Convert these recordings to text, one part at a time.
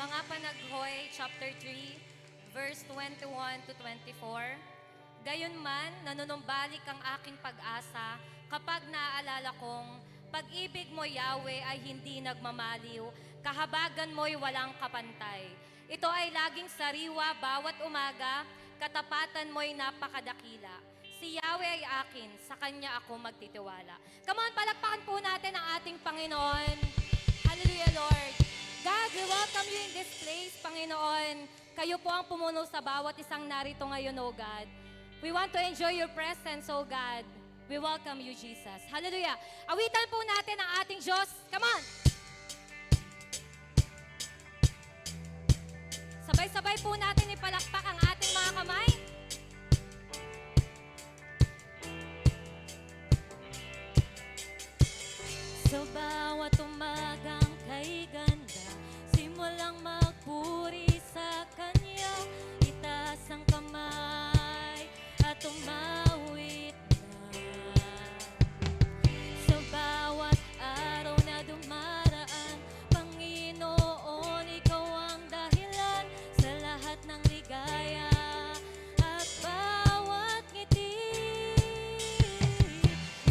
Mga Panaghoy, chapter 3, verse 21 to 24. Gayunman, nanunumbalik ang aking pag-asa kapag naaalala kong pag-ibig mo, Yahweh, ay hindi nagmamaliw, kahabagan mo'y walang kapantay. Ito ay laging sariwa bawat umaga, katapatan mo'y napakadakila. Si Yahweh ay akin, sa Kanya ako magtitiwala. Come on, palakpakan po natin ang ating Panginoon. Hallelujah, Lord. God, we welcome you in this place, Panginoon. Kayo po ang pumuno sa bawat isang narito ngayon, O God. We want to enjoy your presence, O God. We welcome you, Jesus. Hallelujah. Awitan po natin ang ating Diyos. Come on. Sabay-sabay po natin ipalakpak ang ating mga kamay. Sa bawat umagang kay ganda, simulang magpuri sa Kanya, itaas ang kamay at umawit na. Sa bawat araw na dumaraan, Panginoon, Ikaw ang dahilan sa lahat ng ligaya at bawat ngiti.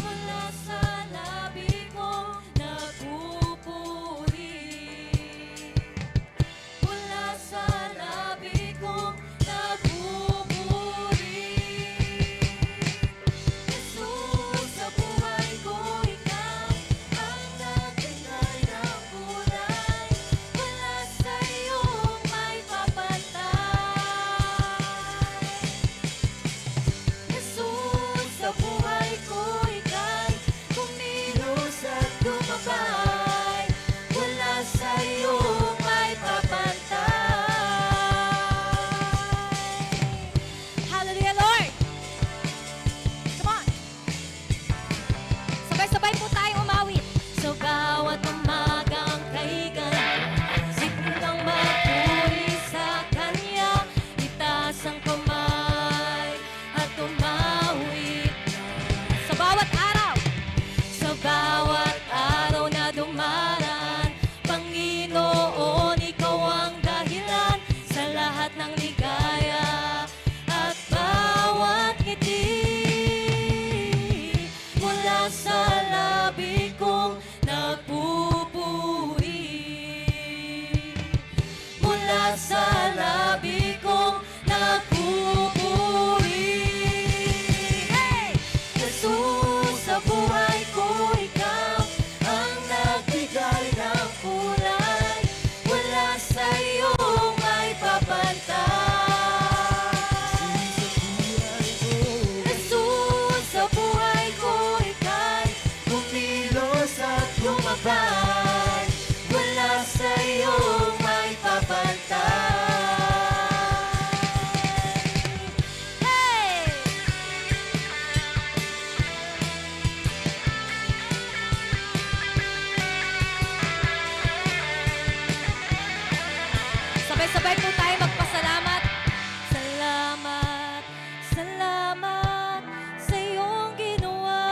Mula sa labi ko nagpupuri, mula sa labi ko nagpupuri. Jesus, sa buhay ko Ikaw ang nagbigay ng kulay, wala sa iyong may papantay. Jesus, sa buhay ko Ika'y kumilos at gumabay, wala sa iyong may papantay. Hallelujah, Lord! Come on! Sabay-sabay po tayo umawit. Sa bawat umagang kay ganda, simulang magpuri sa Kanya, itaas ang kamay at umawit na. Sa bawat araw, sa bawat araw na dumaraan, Panginoon, Ikaw ang dahilan sa lahat ng ligaya at bawat ngiti. Mula sa labi kong nagpupuri, mula sa labi kong nagpupuri. Hey! Jesus, sa buhay ko Ikaw ang nagbigay ng kulay, wala sa iyong may papantay. Jesus, sa buhay ko Ika'y kumilos at lumabay, wala sa iyong may papantay. Hey! Sabay-sabay po tayo magpasalamat. Salamat, salamat sa iyong ginawa.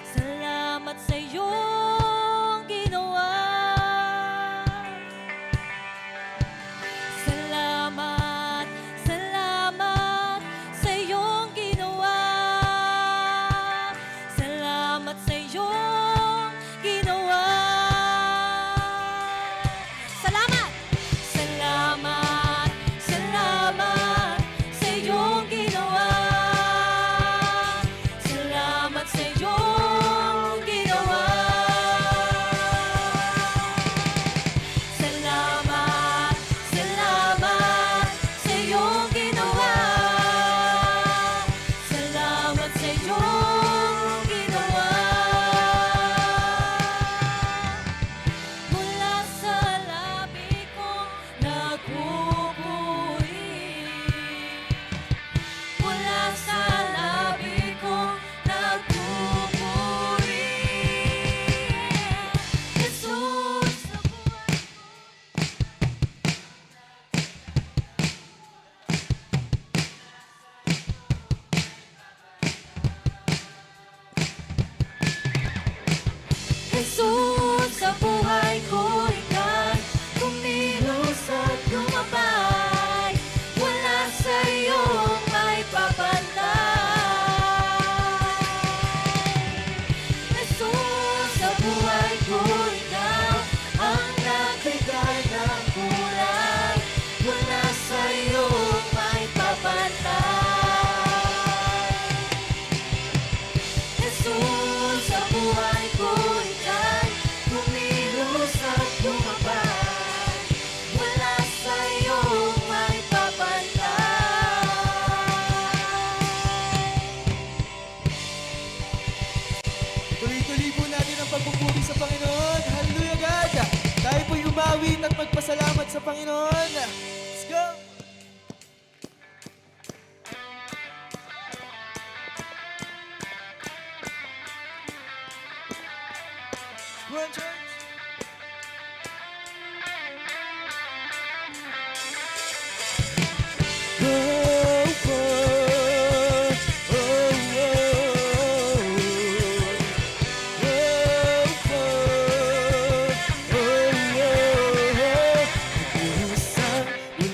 Salamat sa iyong ginawa. Salamat, salamat sa iyong ginawa. Salamat sa iyong ginawa. Salamat! Salamat, salamat sa iyong ginawa. Salamat sa iyong ginawa. Salamat, salamat sa iyong ginawa. Salamat sa iyong ginawa. Mula sa labi ko nagpupuri, mula sa labi ko nagpupuri. Jesus, sa buhay Jesus, sa buhay ko Ika'y nagpapasalamat sa Panginoon. Let's go! Come on, church!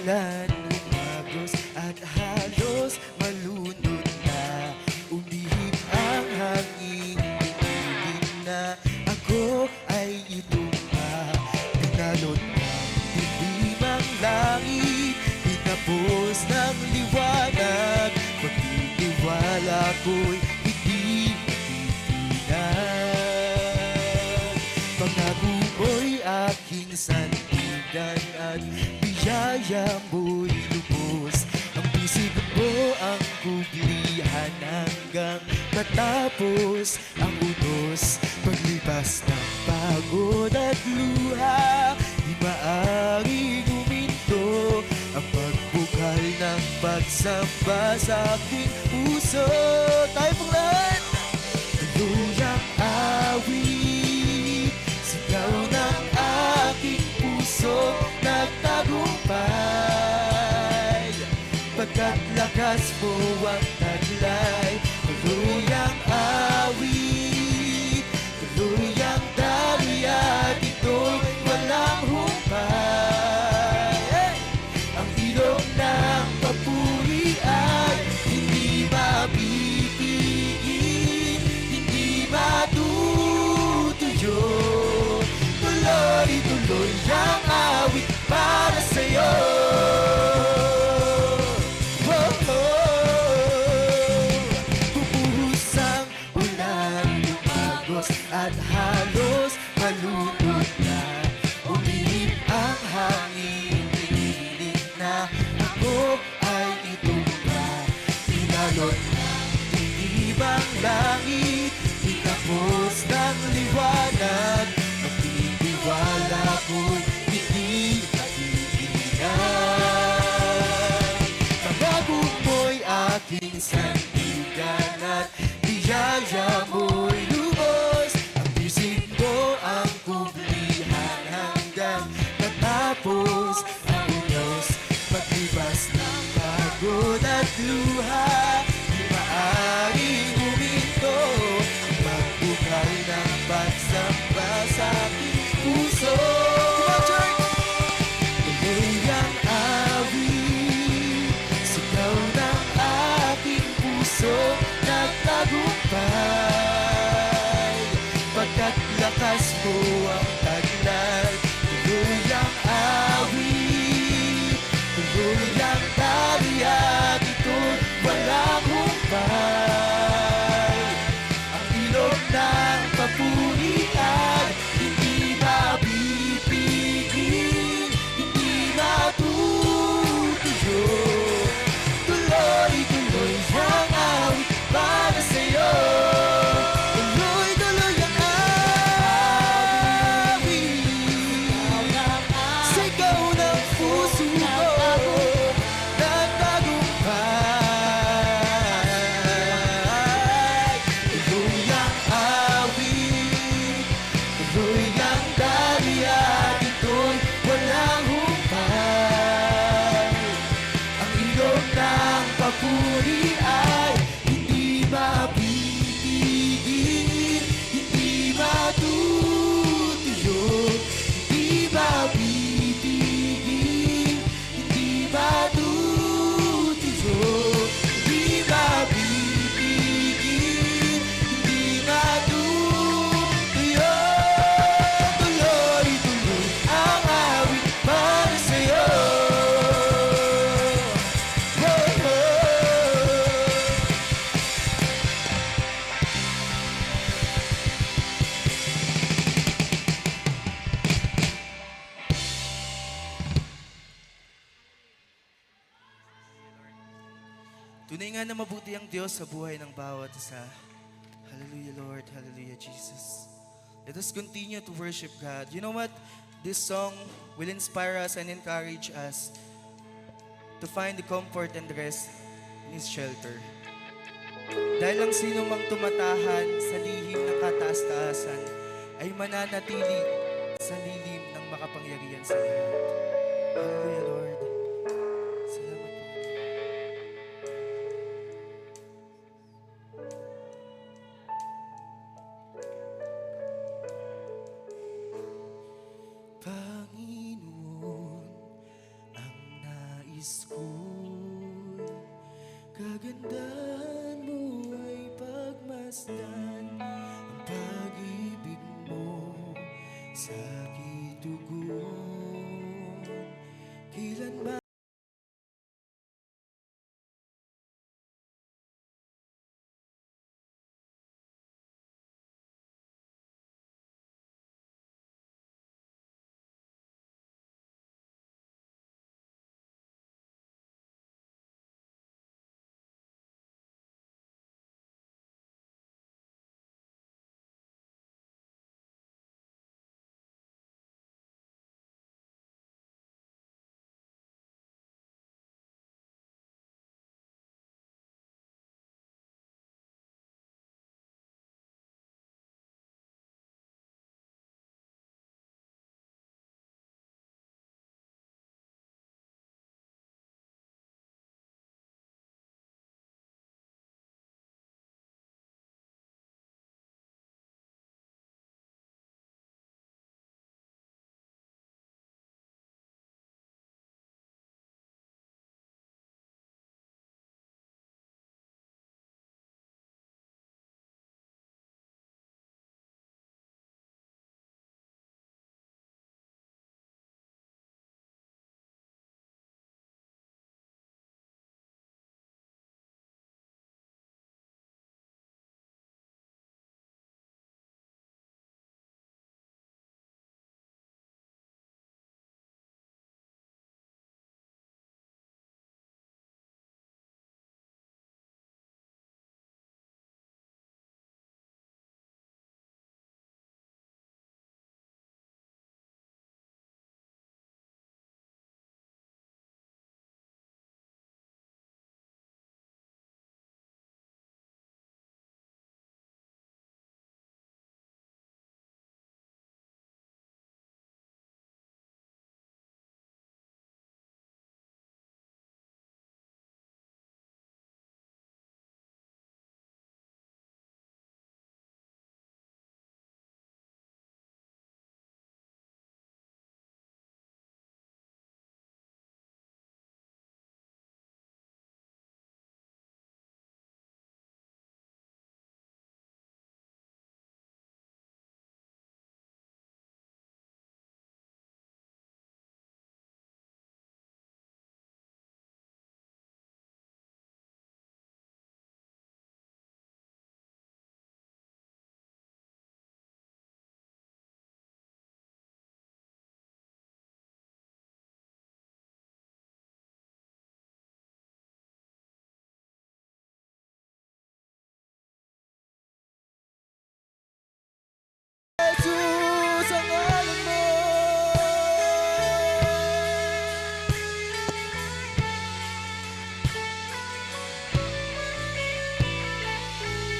Ulan, umagos at halos malunod na. Umihip ang hangin, pilit na ako ay itumba. Pinalot ng dilim ang langit, tinapos ng liwanag. Pagtitiwala ko'y hindi matitinag. Pangako mo'y aking sandigan at biyaya mo'y lubos. Ang bisig mo ang kublihan hanggang matapos ang utos. Paglipas ng pagod at luha, di maaaring huminto ang pagbukal ng pagsamba sa aking puso. Tayo pong lahat! Tuluyang awit, sigaw ng aking puso nagtagumpay. Pagkat lakas mo ang taglay, tuluyang awit, tuluyang dariya, dito'y walang humpay. Ang ilog ng papuri ay hindi mapipigil, hindi matutuyo. Tuloy-tuloy ang awit para sa'yo. Bubuhos ang ulan, lumagos at halos malunod na. Umihip ang hangin, pinilit na ako ay itumba. Pinalot ng dilim ang langit, tinapos ng liwanag. Magtitiwala ko'y hindi matitinag. Pangako mo'y aking sandigan at biyaya mo'y lubos. Ang bisig mo ang kublihan hanggang matapos ang unos. Paglipas ng pagod at luha, di maaaring huminto ang pagbukal ng pagsamba sa aking puso. Tuloy ang awit, sigaw ng aking puso nagtagumpay. Pagkat lakas mo ang taglay, tuloy ang awit, tuloy ang dariya, dito'y walang humpay. Ang ilog ng papuri ay hindi mapipigil, hindi matutuyo. Tuloy-tuloy ang awit para sa'yo. Tuloy-tuloy ang awit, sigaw ng puso ko nagtagumpay. Tuloy ang awit, tuloy ang dariya, dito'y walang humpay. Ang ilog ng papuri ay hindi mapipigil, hindi matutuyo. Hindi mapipigil, hindi matutuyo. Hindi mapipigil, hindi matutuyo. Tuloy-tuloy ang awit para sa'yo. Tunay nga na mabuti ang Diyos sa buhay ng bawat isa. Hallelujah, Lord. Hallelujah, Jesus. Let us continue to worship God. You know what? This song will inspire us and encourage us to find the comfort and rest in His shelter. Dahil ang sino mang tumatahan sa lihim ng kataas-taasan ay mananatili sa lilim ng makapangyarihan sa lahat. Hallelujah, Lord. Salamat po. Panginoon, ang nais ko'y kagandahan mo ay pagmasdan ang pag-ibig mo sa aking tugon. Kailanman Jesus, ang ngalan mo.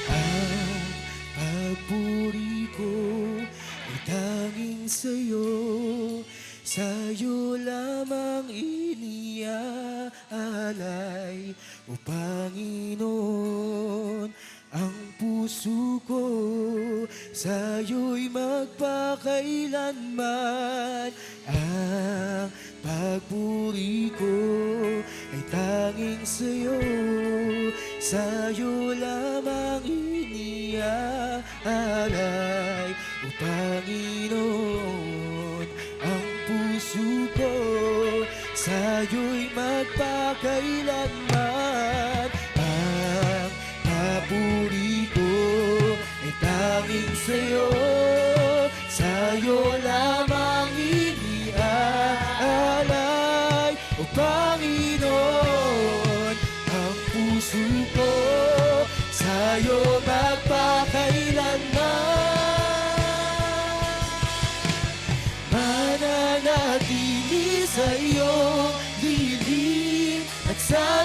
Ang pagpuri ko ay tanging sa'yo, sa'yo lamang iniaalay, O Panginoon. Ang puso ko sa'yo'y magpakailanman. Ang pagpuri ko ay tanging sa'yo, sa'yo lamang iniaalay, O Panginoon. Ang puso ko sa'yo'y magpakailanman. Ang papuri ko ay tanging sa'yo, sa'yo lamang iniaalay, O Panginoon. Ang puso ko sa'yo magpakailanman.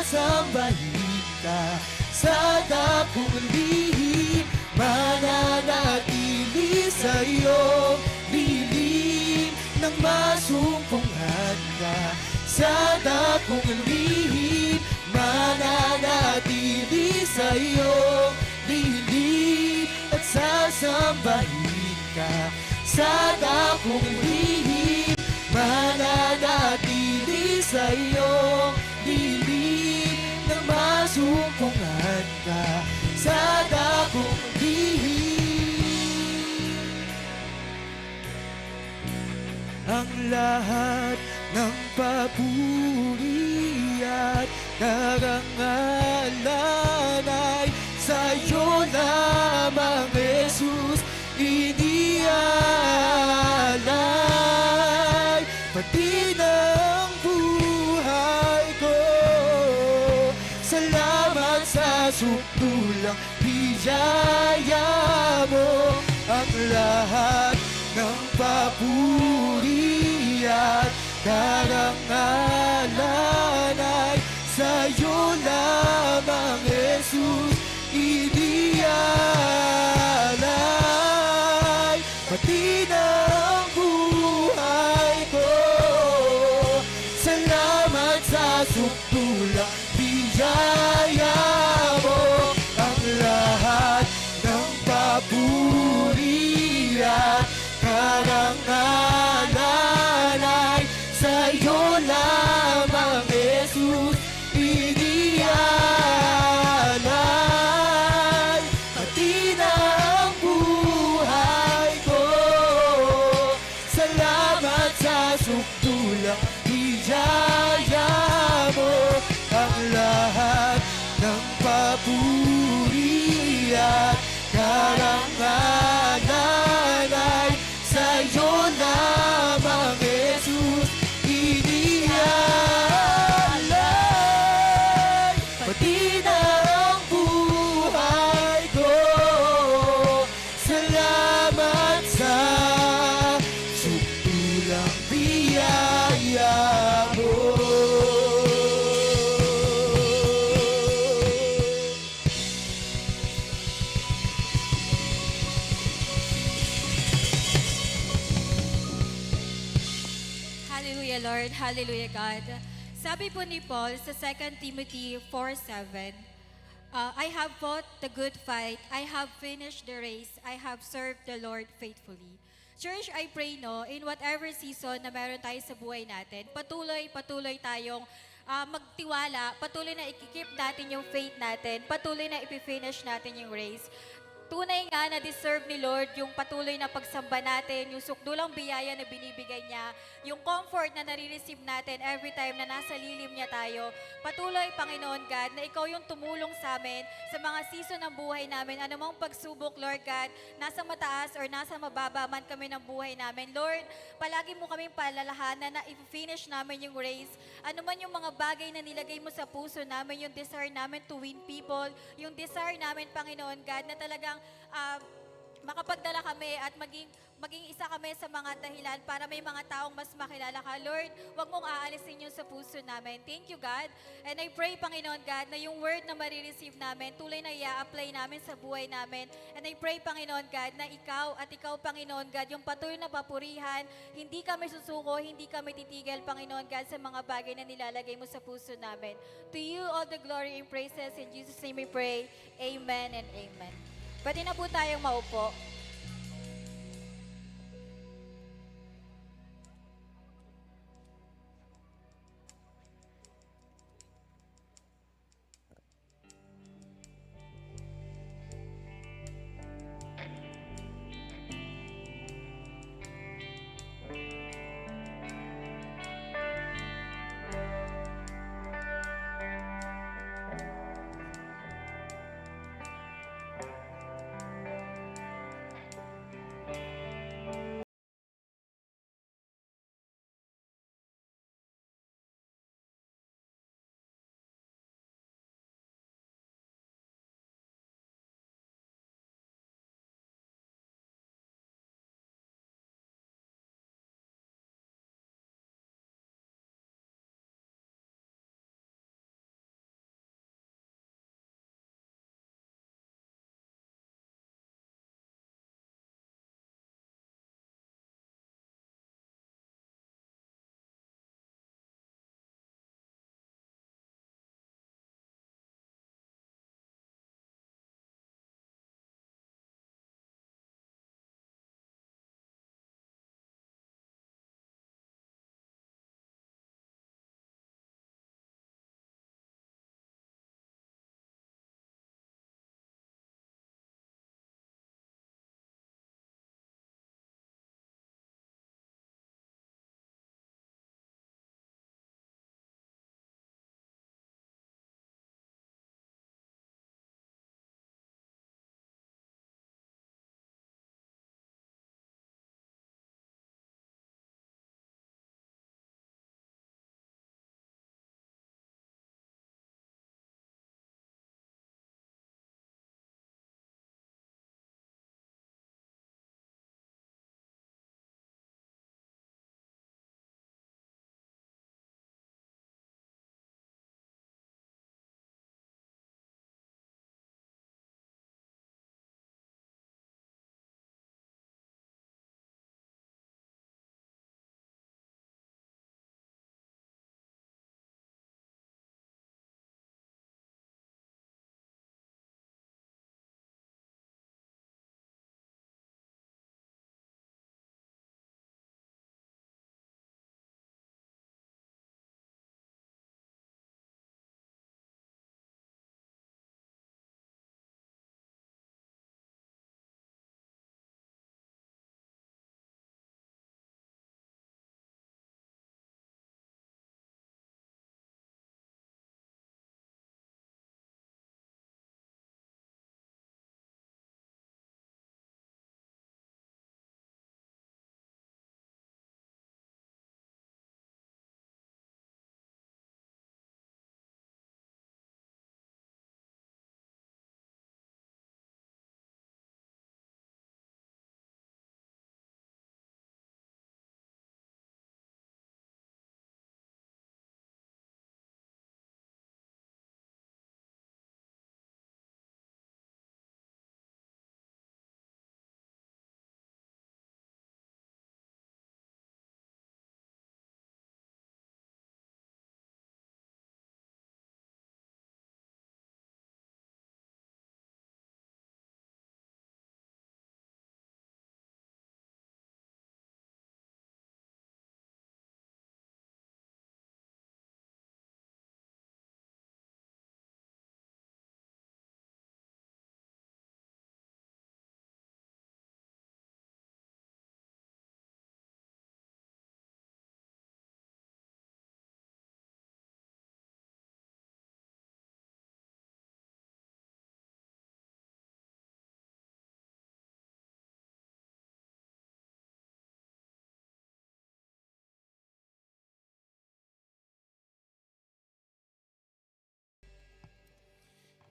sasambahin ka sa dakong lihim, mananatili sa iyong lilim nang masumpungan ka sa dakong lihim, mananatili sa iyong lilim at sasambahin ka sa dakong lihim, mananatili sa iyong lilim nang masumpungan ka sa dakong lihim. Ang lahat ng papuri at karangalan ay sa'yo lamang, Jesus, inialay. Pati ng buhay ko, salamat sa sukdulang biyaya mo. Ang lahat ng papuri at karangalan ay sa'yo lamang, Jesus, inialay. Pati ng buhay ko, salamat sa sukdulang biyaya mo. Ang lahat ng papuri at karangalan ay sa'yo lamang, Jesus, inialay. Pati na ang buhay ko, salamat sa sukdulang biyaya mo. Ang lahat ng papuri at karangalan ay sa'yo lamang, Jesus, inialay. Pati na ang buhay ko, salamat sa sukdulang biyaya mo. Hallelujah, Lord. Hallelujah, God. Sabi po ni Paul sa 2 Timothy 4:7, I have fought the good fight, I have finished the race, I have served the Lord faithfully. Church, I pray, no, in whatever season na meron tayo sa buhay natin, patuloy tayong magtiwala, patuloy na ikikip natin yung faith natin, patuloy na ipifinish natin yung race. Tunay nga na deserve ni Lord yung patuloy na pagsamba natin, yung sukdulang biyaya na binibigay niya, yung comfort na nare-receive natin every time na nasa lilim niya tayo. Patuloy, Panginoon God, na Ikaw yung tumulong sa amin sa mga season ng buhay namin. Anumang pagsubok, Lord God, nasa mataas or nasa mababa man kami ng buhay namin. Lord, palagi mo kaming palalahanan na i-finish namin yung race. Ano man yung mga bagay na nilagay mo sa puso namin, yung desire namin to win people, yung desire namin, Panginoon God, na talagang makapagdala kami at maging isa kami sa mga dahilan para may mga taong mas makilala ka. Lord, wag mong aalisin yun sa puso namin. Thank you, God. And I pray, Panginoon God, na yung word na marireceive namin, tuloy na i-apply namin sa buhay namin. And I pray, Panginoon God, na Ikaw, Panginoon God, yung patuloy na papurihan, hindi kami susuko, hindi kami titigil, Panginoon God, sa mga bagay na nilalagay mo sa puso namin. To you all the glory and praises. In Jesus' name we pray. Amen and amen. Pwede na po tayong maupo.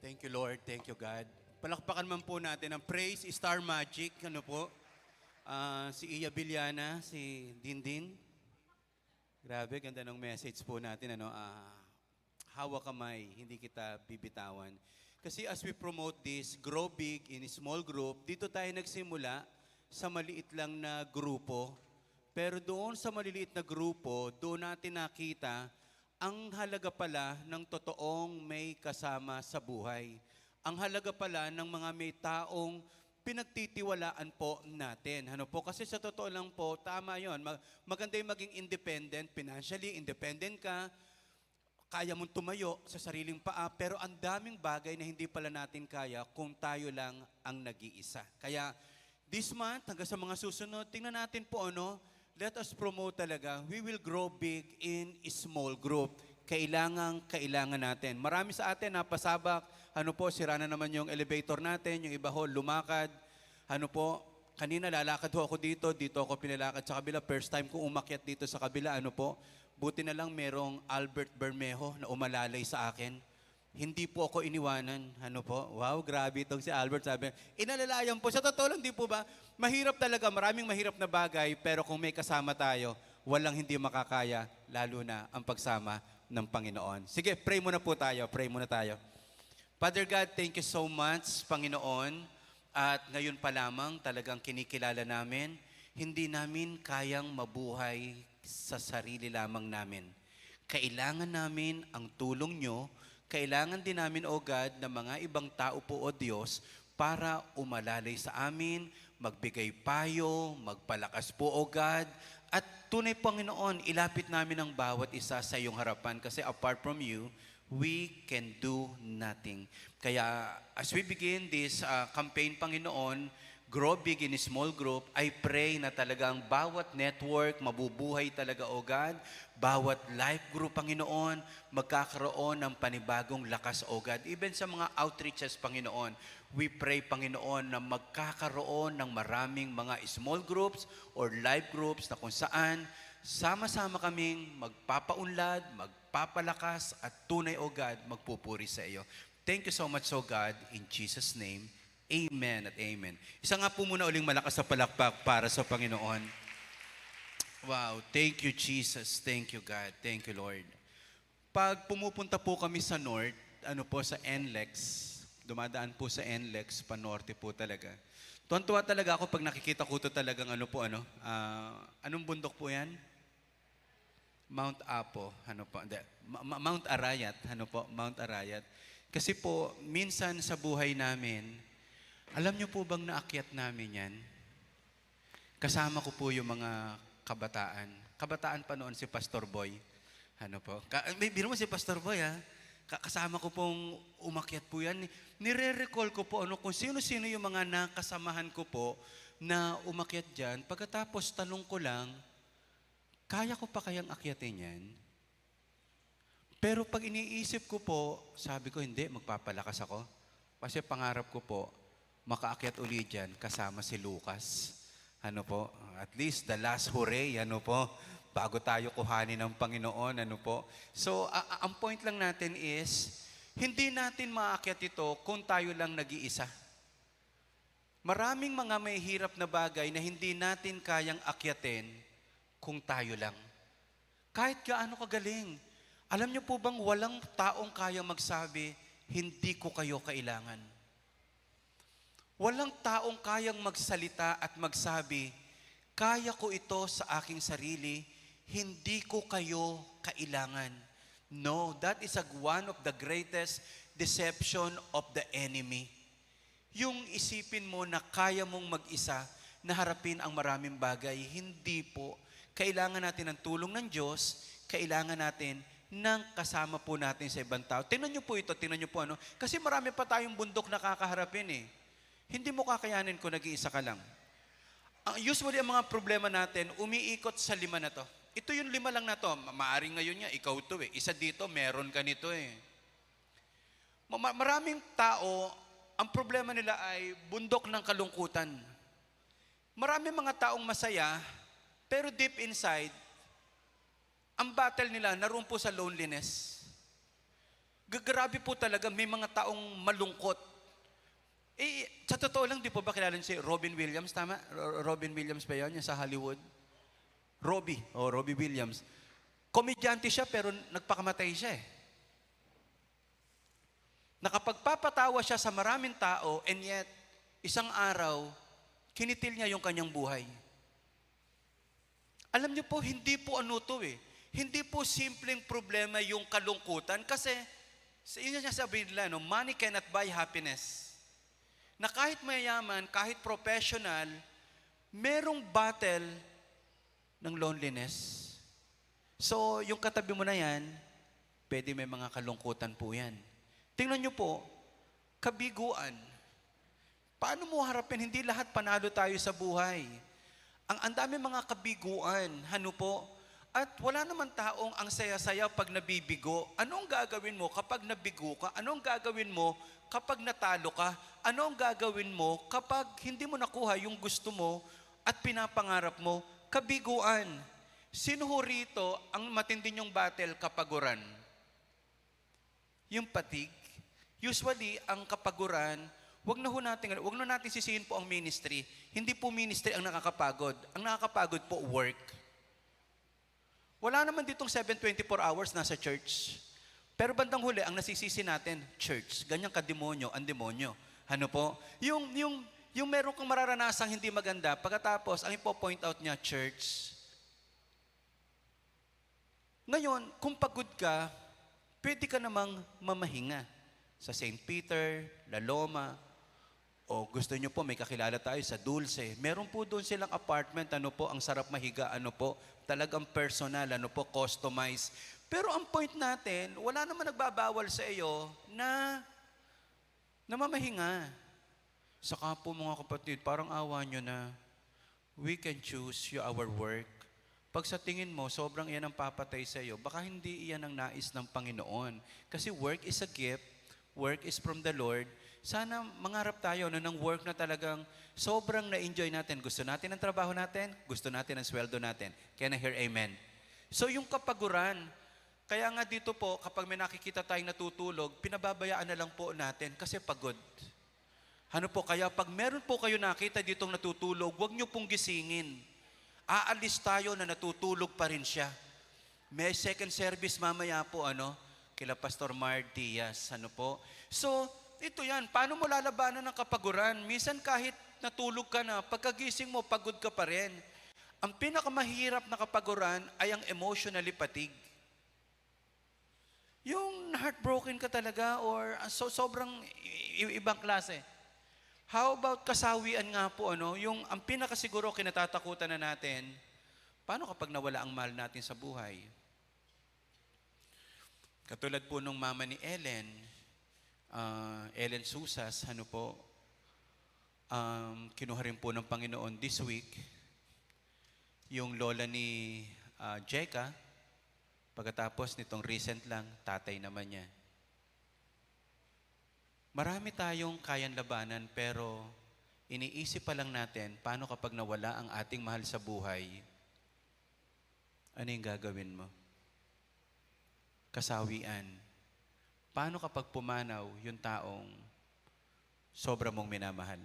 Thank you, Lord. Thank you, God. Palakpakan man po natin ang Praise Star Magic. Ano po? Si Iya Villana, si Dindin. Grabe, ganda ng message po natin. Hawak kamay, hindi kita bibitawan. Kasi as we promote this, grow big in a small group, dito tayo nagsimula sa maliit lang na grupo. Pero doon sa maliliit na grupo, doon natin nakita ang halaga pala ng totoong may kasama sa buhay. Ang halaga pala ng mga may taong pinagtitiwalaan po natin. Ano po? Kasi sa totoo lang po, tama yon. Maganda yung maging independent, financially independent ka, kaya mong tumayo sa sariling paa, pero ang daming bagay na hindi pala natin kaya kung tayo lang ang nag-iisa. Kaya this month, hanggang sa mga susunod, tingnan natin po let us promote talaga. We will grow big in a small group. Kailangan natin. Marami sa atin napasabak. Sira na naman yung elevator natin, yung iba ho, lumakad. Kanina lalakad ho ako dito ako pinalakad sa kabila. First time ko umakyat dito sa kabila, buti na lang merong Albert Bermejo na umalalay sa akin. Hindi po ako iniwanan. Wow, grabe itong si Albert. Sabi, inalalayan po. Sa totoo lang, di po ba? Mahirap talaga, maraming mahirap na bagay, pero kung may kasama tayo, walang hindi makakaya, lalo na ang pagsama ng Panginoon. Sige, pray muna po tayo. Pray muna tayo. Father God, thank you so much, Panginoon. At ngayon pa lamang talagang kinikilala namin, hindi namin kayang mabuhay sa sarili lamang namin. Kailangan namin ang tulong nyo. Kailangan din namin, O God, na mga ibang tao po, O Diyos, para umalalay sa amin, magbigay payo, magpalakas po, O God. At tunay, Panginoon, ilapit namin ang bawat isa sa iyong harapan kasi apart from you, we can do nothing. Kaya as we begin this campaign, Panginoon, grow big in a small group, I pray na talagang bawat network mabubuhay talaga, O God. Bawat life group, Panginoon, magkakaroon ng panibagong lakas, O God. Even sa mga outreaches, Panginoon, we pray, Panginoon, na magkakaroon ng maraming mga small groups or life groups na kung saan sama-sama kaming magpapaunlad, magpapalakas at tunay, O God, magpupuri sa iyo. Thank you so much, O God, in Jesus' name. Amen at amen. Isa nga po muna uling malakas sa palakpak para sa Panginoon. Wow, thank you Jesus, thank you God, thank you Lord. Pag pumupunta po kami sa North, sa NLEX, dumadaan po sa NLEX, panorte po talaga. Tuwan-tuwa talaga ako pag nakikita ko ito talagang anong bundok po yan? Mount Apo, Mount Arayat, Mount Arayat. Kasi po, minsan sa buhay namin, alam niyo po bang naakyat namin yan? Kasama ko po yung mga kabataan. Kabataan pa noon si Pastor Boy. Biro mo si Pastor Boy, ha? Kasama ko pong umakyat po yan. Nire-recall ko po kung sino-sino yung mga nakasamahan ko po na umakyat dyan. Pagkatapos tanong ko lang, kaya ko pa kayang akyatin yan? Pero pag iniisip ko po, sabi ko, hindi, magpapalakas ako. Kasi pangarap ko po, makaakyat uli dyan kasama si Lucas. At least the last hooray, bago tayo kuhanin ng Panginoon, So, ang point lang natin is, hindi natin maakyat ito kung tayo lang nag-iisa. Maraming mga may hirap na bagay na hindi natin kayang akyatin kung tayo lang. Kahit gaano kagaling. Alam niyo po bang walang taong kayang magsabi, hindi ko kayo kailangan. Walang taong kayang magsalita at magsabi, kaya ko ito sa aking sarili, hindi ko kayo kailangan. No, that is one of the greatest deception of the enemy. Yung isipin mo na kaya mong mag-isa na harapin ang maraming bagay, hindi po. Kailangan natin ng tulong ng Diyos, kailangan natin ng kasama po natin sa ibang tao. Tingnan niyo po ito, kasi marami pa tayong bundok na kakaharapin eh. Hindi mo kakayanin kung nag-iisa ka lang. Usually, ang mga problema natin, umiikot sa 5 na to. Ito yung 5 lang na to. Maaring ngayon nga, ikaw to eh. Isa dito, meron ka nito eh. Maraming tao, ang problema nila ay bundok ng kalungkutan. Maraming mga taong masaya, pero deep inside, ang battle nila naroon po sa loneliness. Grabe po talaga, may mga taong malungkot. Eh, sa totoo lang, di po ba kilala niyo si Robin Williams? Tama? Robin Williams ba yun? Yung sa Hollywood? Robbie Williams. Komedyante siya pero nagpakamatay siya eh. Nakapagpapatawa siya sa maraming tao and yet, isang araw, kinitil niya yung kanyang buhay. Alam niyo po, hindi po ano to eh. Hindi po simpleng problema yung kalungkutan kasi, yun niya sabihin nila, no, money cannot buy happiness. Na kahit mayayaman, kahit professional, merong battle ng loneliness. So, yung katabi mo na yan, pwede may mga kalungkutan po yan. Tingnan niyo po, kabiguan. Paano mo harapin? Hindi lahat panalo tayo sa buhay. Ang dami mga kabiguan, ano po? At wala naman taong ang saya-saya pag nabibigo. Anong gagawin mo kapag nabigo ka? Anong gagawin mo kapag natalo ka? Anong gagawin mo kapag hindi mo nakuha yung gusto mo at pinapangarap mo? Kabiguan. Sino ho rito ang matindi niyong battle kapaguran? Yung patig. Usually, ang kapaguran, wag na natin sisihin po ang ministry. Hindi po ministry ang nakakapagod. Ang nakakapagod po, work. Wala naman ditong 724 hours nasa church. Pero bandang huli, ang nasisisi natin, church. Ganyang kademonyo, ang demonyo. Ano po? Yung meron kang mararanasang hindi maganda, pagkatapos, ang ipo-point out niya, church. Ngayon, kung pagod ka, pwede ka namang mamahinga sa St. Peter, La Loma, o gusto nyo po, may kakilala tayo sa Dulce. Meron po doon silang apartment, ano po, ang sarap mahiga, ano po, talagang personal, ano po, customized. Pero ang point natin, wala naman nagbabawal sa iyo na mamahinga. Saka po mga kapatid, parang awa nyo na, we can choose our work. Pag sa tingin mo, sobrang iyan ang papatay sa iyo, baka hindi iyan ang nais ng Panginoon. Kasi work is a gift, work is from the Lord. Sana mangarap tayo ng work na talagang sobrang na-enjoy natin. Gusto natin ang trabaho natin, gusto natin ang sweldo natin. Can I hear amen? So yung kapaguran, kaya nga dito po, kapag may nakikita tayong natutulog, pinababayaan na lang po natin kasi pagod. Ano po, kaya pag meron po kayo nakita ditong natutulog, huwag nyo pong gisingin. Aalis tayo na natutulog pa rin siya. May second service mamaya po, kila Pastor Mard Diaz, po. So, ito yan, paano mo lalabanan ng kapaguran? Minsan kahit natulog ka na, pagkagising mo, pagod ka pa rin. Ang pinakamahirap na kapaguran ay ang emotionally fatigue. Yung heartbroken ka talaga or sobrang ibang klase. How about kasawian nga po, yung ang pinakasiguro kinatatakutan na natin, paano kapag nawala ang mahal natin sa buhay? Katulad po nung mama ni Ellen Susas, kinuha rin po ng Panginoon this week, yung lola ni Jeka, pagkatapos nitong recent lang, tatay naman niya. Marami tayong kayang labanan pero iniisip pa lang natin paano kapag nawala ang ating mahal sa buhay, ano yung gagawin mo? Kasawian. Paano kapag pumanaw yung taong sobra mong minamahal?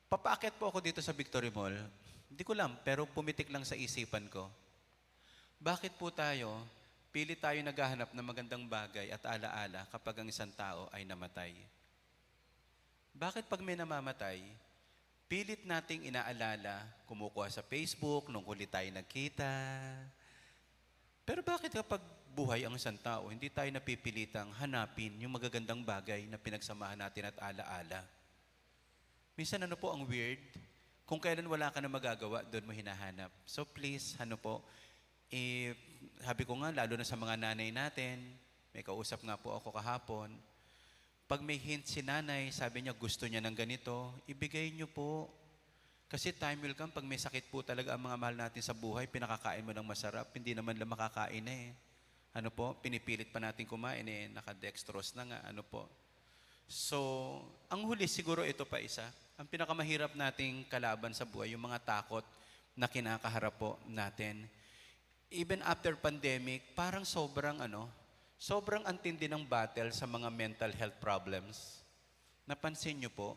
Papaakit po ako dito sa Victory Mall. Hindi ko lang, pero pumitik lang sa isipan ko. Bakit po pilit tayo naghahanap ng magandang bagay at alaala kapag ang isang tao ay namatay? Bakit pag may namamatay, pilit nating inaalala, kumukuha sa Facebook, nung huli tayo nagkita? Pero bakit kapag buhay ang isang tao, hindi tayo napipilitang hanapin yung magagandang bagay na pinagsamahan natin at alaala? Minsan po ang weird, kung kailan wala ka na magagawa, doon mo hinahanap. So please, sabi ko nga, lalo na sa mga nanay natin, may kausap nga po ako kahapon, pag may hint si nanay, sabi niya gusto niya ng ganito, ibigay niyo po. Kasi time will come, pag may sakit po talaga ang mga mahal natin sa buhay, pinakakain mo ng masarap, hindi naman lang makakain na pinipilit pa natin kumain naka-dextrose na nga, So, ang huli siguro ito pa isa, ang pinakamahirap nating kalaban sa buhay, yung mga takot na kinakaharap po natin. Even after pandemic, parang sobrang Sobrang antindi ng battle sa mga mental health problems. Napansin niyo po,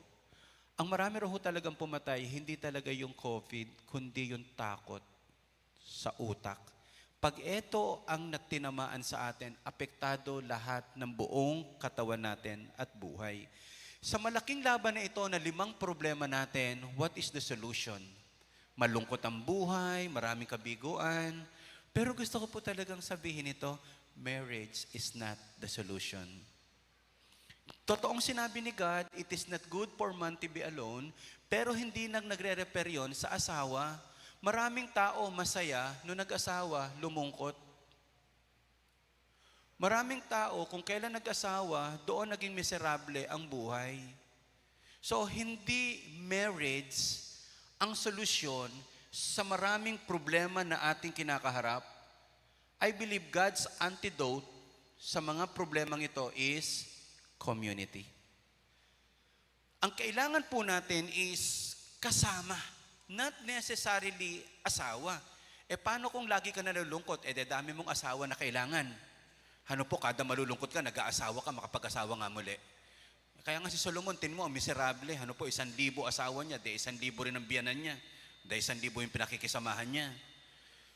ang marami raw ho talagang pumatay, hindi talaga yung COVID, kundi yung takot sa utak. Pag ito ang natinamaan sa atin, apektado lahat ng buong katawan natin at buhay. Sa malaking laban na ito na 5 problema natin, what is the solution? Malungkot ang buhay, maraming kabiguan, pero gusto ko po talagang sabihin ito, marriage is not the solution. Totoong sinabi ni God, it is not good for man to be alone, pero hindi nagre-refer yun sa asawa. Maraming tao masaya nung nag-asawa, lumungkot. Maraming tao, kung kailan nag-asawa, doon naging miserable ang buhay. So, hindi marriage ang solusyon sa maraming problema na ating kinakaharap. I believe God's antidote sa mga problemang ito is community. Ang kailangan po natin is kasama, not necessarily asawa. Paano kung lagi ka nalulungkot? Dami mong asawa na kailangan. Ano po, kada malulungkot ka, nag-aasawa ka, makapag-asawa nga muli. Kaya nga si Solomon, tin mo, miserable. 1,000 asawa niya, 1,000 rin ang biyanan niya, 1,000 yung pinakikisamahan niya.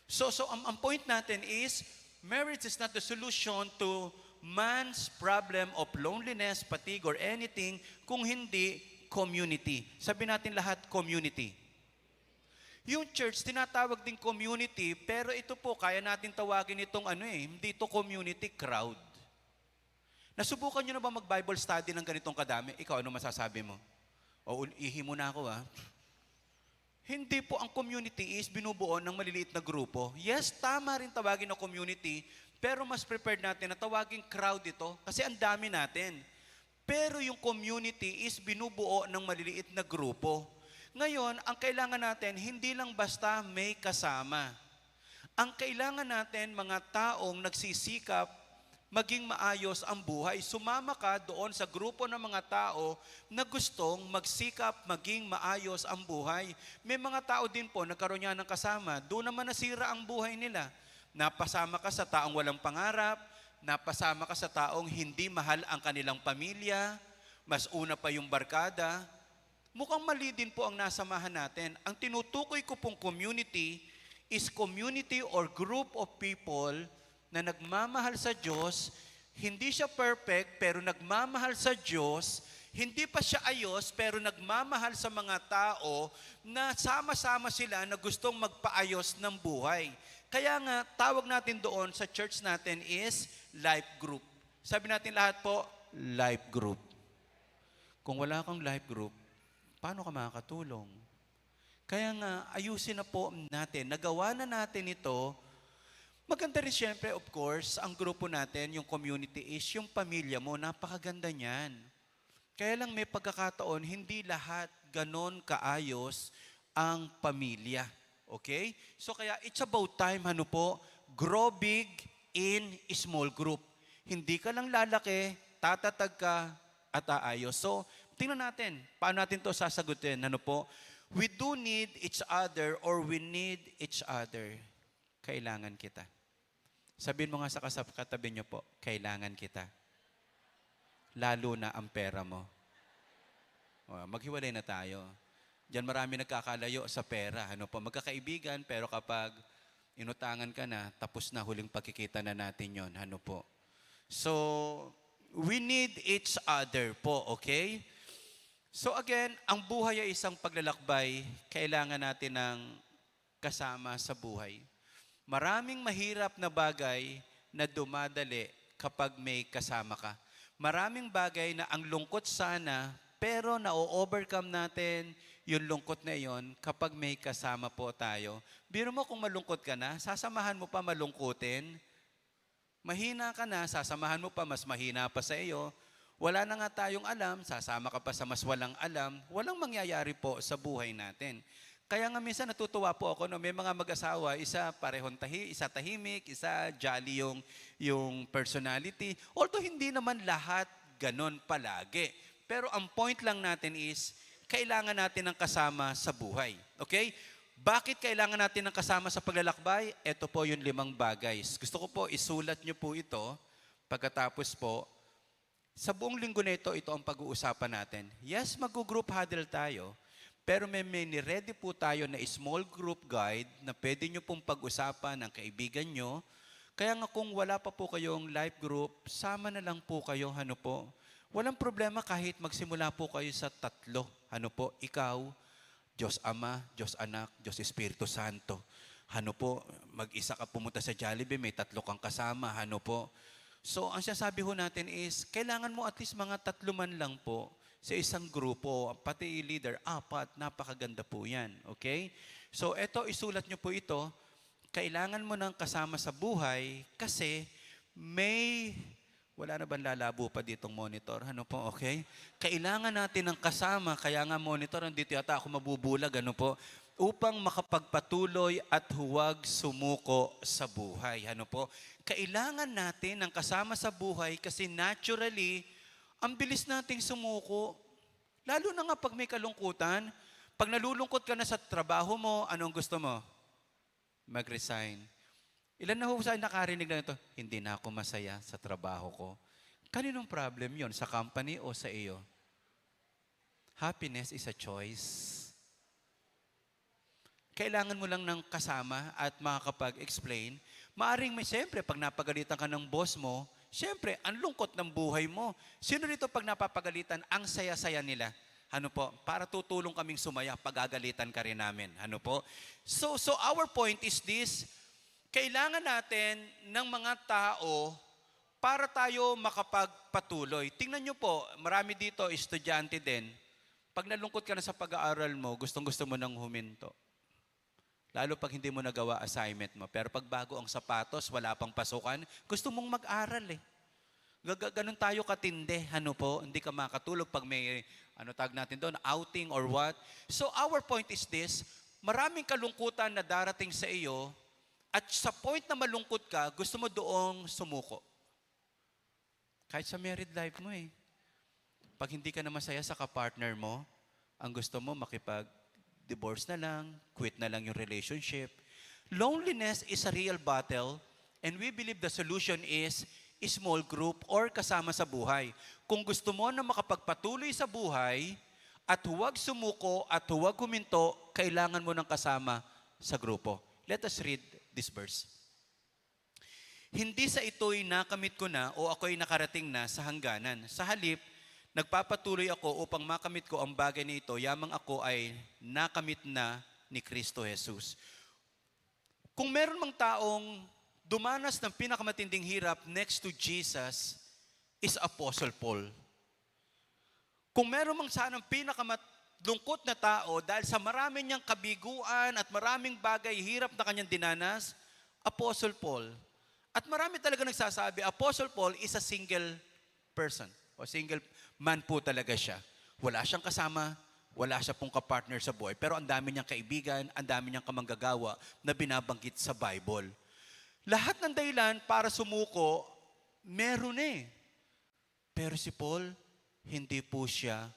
So ang point natin is, marriage is not the solution to man's problem of loneliness, fatigue, or anything, kung hindi community. Sabi natin lahat, community. Yung church, tinatawag din community, pero ito po, kaya natin tawagin itong hindi ito community, crowd. Nasubukan nyo na ba mag-Bible study ng ganitong kadami? Ikaw, ano masasabi mo? O, ihi mo na ako Hindi po ang community is binubuo ng maliliit na grupo. Yes, tama rin tawagin na community, pero mas prepared natin na tawagin crowd ito kasi ang dami natin. Pero yung community is binubuo ng maliliit na grupo. Ngayon, ang kailangan natin, hindi lang basta may kasama. Ang kailangan natin, mga taong nagsisikap, maging maayos ang buhay. Sumama ka doon sa grupo ng mga tao na gustong magsikap, maging maayos ang buhay. May mga tao din po, nagkaroon niya ng kasama, doon naman nasira ang buhay nila. Napasama ka sa taong walang pangarap, napasama ka sa taong hindi mahal ang kanilang pamilya, mas una pa yung barkada. Mukhang mali din po ang nasamahan natin. Ang tinutukoy ko pong community is community or group of people na nagmamahal sa Diyos, hindi siya perfect pero nagmamahal sa Diyos, hindi pa siya ayos pero nagmamahal sa mga tao na sama-sama sila na gustong magpaayos ng buhay. Kaya nga, tawag natin doon sa church natin is life group. Sabi natin lahat po, life group. Kung wala kang life group, paano ka makakatulong? Kaya nga, ayusin na po natin. Nagawa na natin ito. Maganda rin siyempre, of course, ang grupo natin, yung community is yung pamilya mo. Napakaganda niyan. Kaya lang may pagkakataon, hindi lahat ganon kaayos ang pamilya. Okay? So kaya it's about time, grow big in small group. Hindi ka lang lalaki, tatatag ka at aayos. So, tingnan natin, paano natin to sasagutin? We do need each other or we need each other. Kailangan kita. Sabihin mo nga sa katabi niyo po, kailangan kita. Lalo na ang pera mo. Maghiwalay na tayo. Diyan marami nagkakalayo sa pera. Magkakaibigan, pero kapag inutangan ka na, tapos na huling pagkikita na natin yon. So, we need each other po, okay? So again, ang buhay ay isang paglalakbay. Kailangan natin ng kasama sa buhay. Maraming mahirap na bagay na dumadali kapag may kasama ka. Maraming bagay na ang lungkot sana, pero na-overcome natin yung lungkot na yon kapag may kasama po tayo. Biro mo kung malungkot ka na, sasamahan mo pa malungkutin. Mahina ka na, sasamahan mo pa mas mahina pa sa iyo. Wala na nga tayong alam, sasama ka pa sa mas walang alam. Walang mangyayari po sa buhay natin. Kaya nga minsan natutuwa po ako, may mga mag-asawa, isa tahimik, isa jolly yung personality. Although hindi naman lahat ganon palagi. Pero ang point lang natin is, kailangan natin ng kasama sa buhay. Okay? Bakit kailangan natin ng kasama sa paglalakbay? Ito po yung 5 bagay. Gusto ko po isulat nyo po ito Pagkatapos po, sa buong linggo na ito ang pag-uusapan natin. Yes, mag-group huddle tayo, pero may ready po tayo na small group guide na pwede nyo pong pag-usapan ng kaibigan nyo. Kaya nga kung wala pa po kayong life group, sama na lang po kayo, ano po. Walang problema kahit magsimula po kayo sa 3. Ano po, ikaw, Diyos Ama, Diyos Anak, Diyos Espiritu Santo. Ano po, mag-isa ka pumunta sa Jollibee, may 3 kang kasama, ano po. So, ang sinasabi ho natin is, kailangan mo at least mga 3 man lang po sa isang grupo, pati leader, 4, napakaganda po yan. Okay? So, eto, isulat nyo po ito, kailangan mo ng kasama sa buhay kasi wala na bang lalabo pa ditong monitor? Ano po, okay? Kailangan natin ng kasama, kaya nga monitor, dito yata ako mabubulag, ano po, upang makapagpatuloy at huwag sumuko sa buhay. Ano po? Kailangan natin ng kasama sa buhay kasi naturally, ang bilis nating sumuko. Lalo na nga pag may kalungkutan. Pag nalulungkot ka na sa trabaho mo, anong gusto mo? Mag-resign. Ilan na ho sa nakarinig na ito? Hindi na ako masaya sa trabaho ko. Kaninong problem yon? Sa company o sa iyo? Happiness is a choice. Kailangan mo lang ng kasama at makakapag-explain. Maaring siyempre, pag napagalitan ka ng boss mo, siyempre, ang lungkot ng buhay mo. Sino dito pag napapagalitan, ang saya-saya nila? Ano po? Para tutulong kaming sumaya, pagagalitan ka rin namin. Ano po? So our point is this, kailangan natin ng mga tao para tayo makapagpatuloy. Tingnan nyo po, marami dito, estudyante din. Pag nalungkot ka na sa pag-aaral mo, gustong-gusto mo nang huminto. Lalo pag hindi mo nagawa assignment mo. Pero pag bago ang sapatos, wala pang pasukan, gusto mong mag-aral eh. Ganun tayo katindi, ano po, hindi ka makatulog pag may, tag natin doon, outing or what. So our point is this, maraming kalungkutan na darating sa iyo, at sa point na malungkot ka, gusto mo doong sumuko. Kahit sa married life mo eh. Pag hindi ka na masaya sa kapartner mo, ang gusto mo makipag-divorce na lang, quit na lang yung relationship. Loneliness is a real battle, and we believe the solution is a small group or kasama sa buhay. Kung gusto mo na makapagpatuloy sa buhay, at huwag sumuko at huwag huminto, kailangan mo ng kasama sa grupo. Let us read this verse. Hindi sa ito'y nakamit ko na o ako'y nakarating na sa hangganan. Sa halip, nagpapatuloy ako upang makamit ko ang bagay na ito, yamang ako ay nakamit na ni Kristo Jesus. Kung meron mang taong dumanas ng pinakamatinding hirap next to Jesus, is Apostle Paul. Kung meron mang sanang pinakamalungkot na tao dahil sa marami niyang kabiguan at maraming bagay hirap na kanyang dinanas, Apostle Paul. At marami talaga nagsasabi, Apostle Paul is a single person o single man po talaga siya. Wala siyang kasama, wala siya pong kapartner sa buhay, pero ang dami niyang kaibigan, ang dami niyang kamanggagawa na binabanggit sa Bible. Lahat ng dahilan para sumuko, meron eh. Pero si Paul, hindi po siya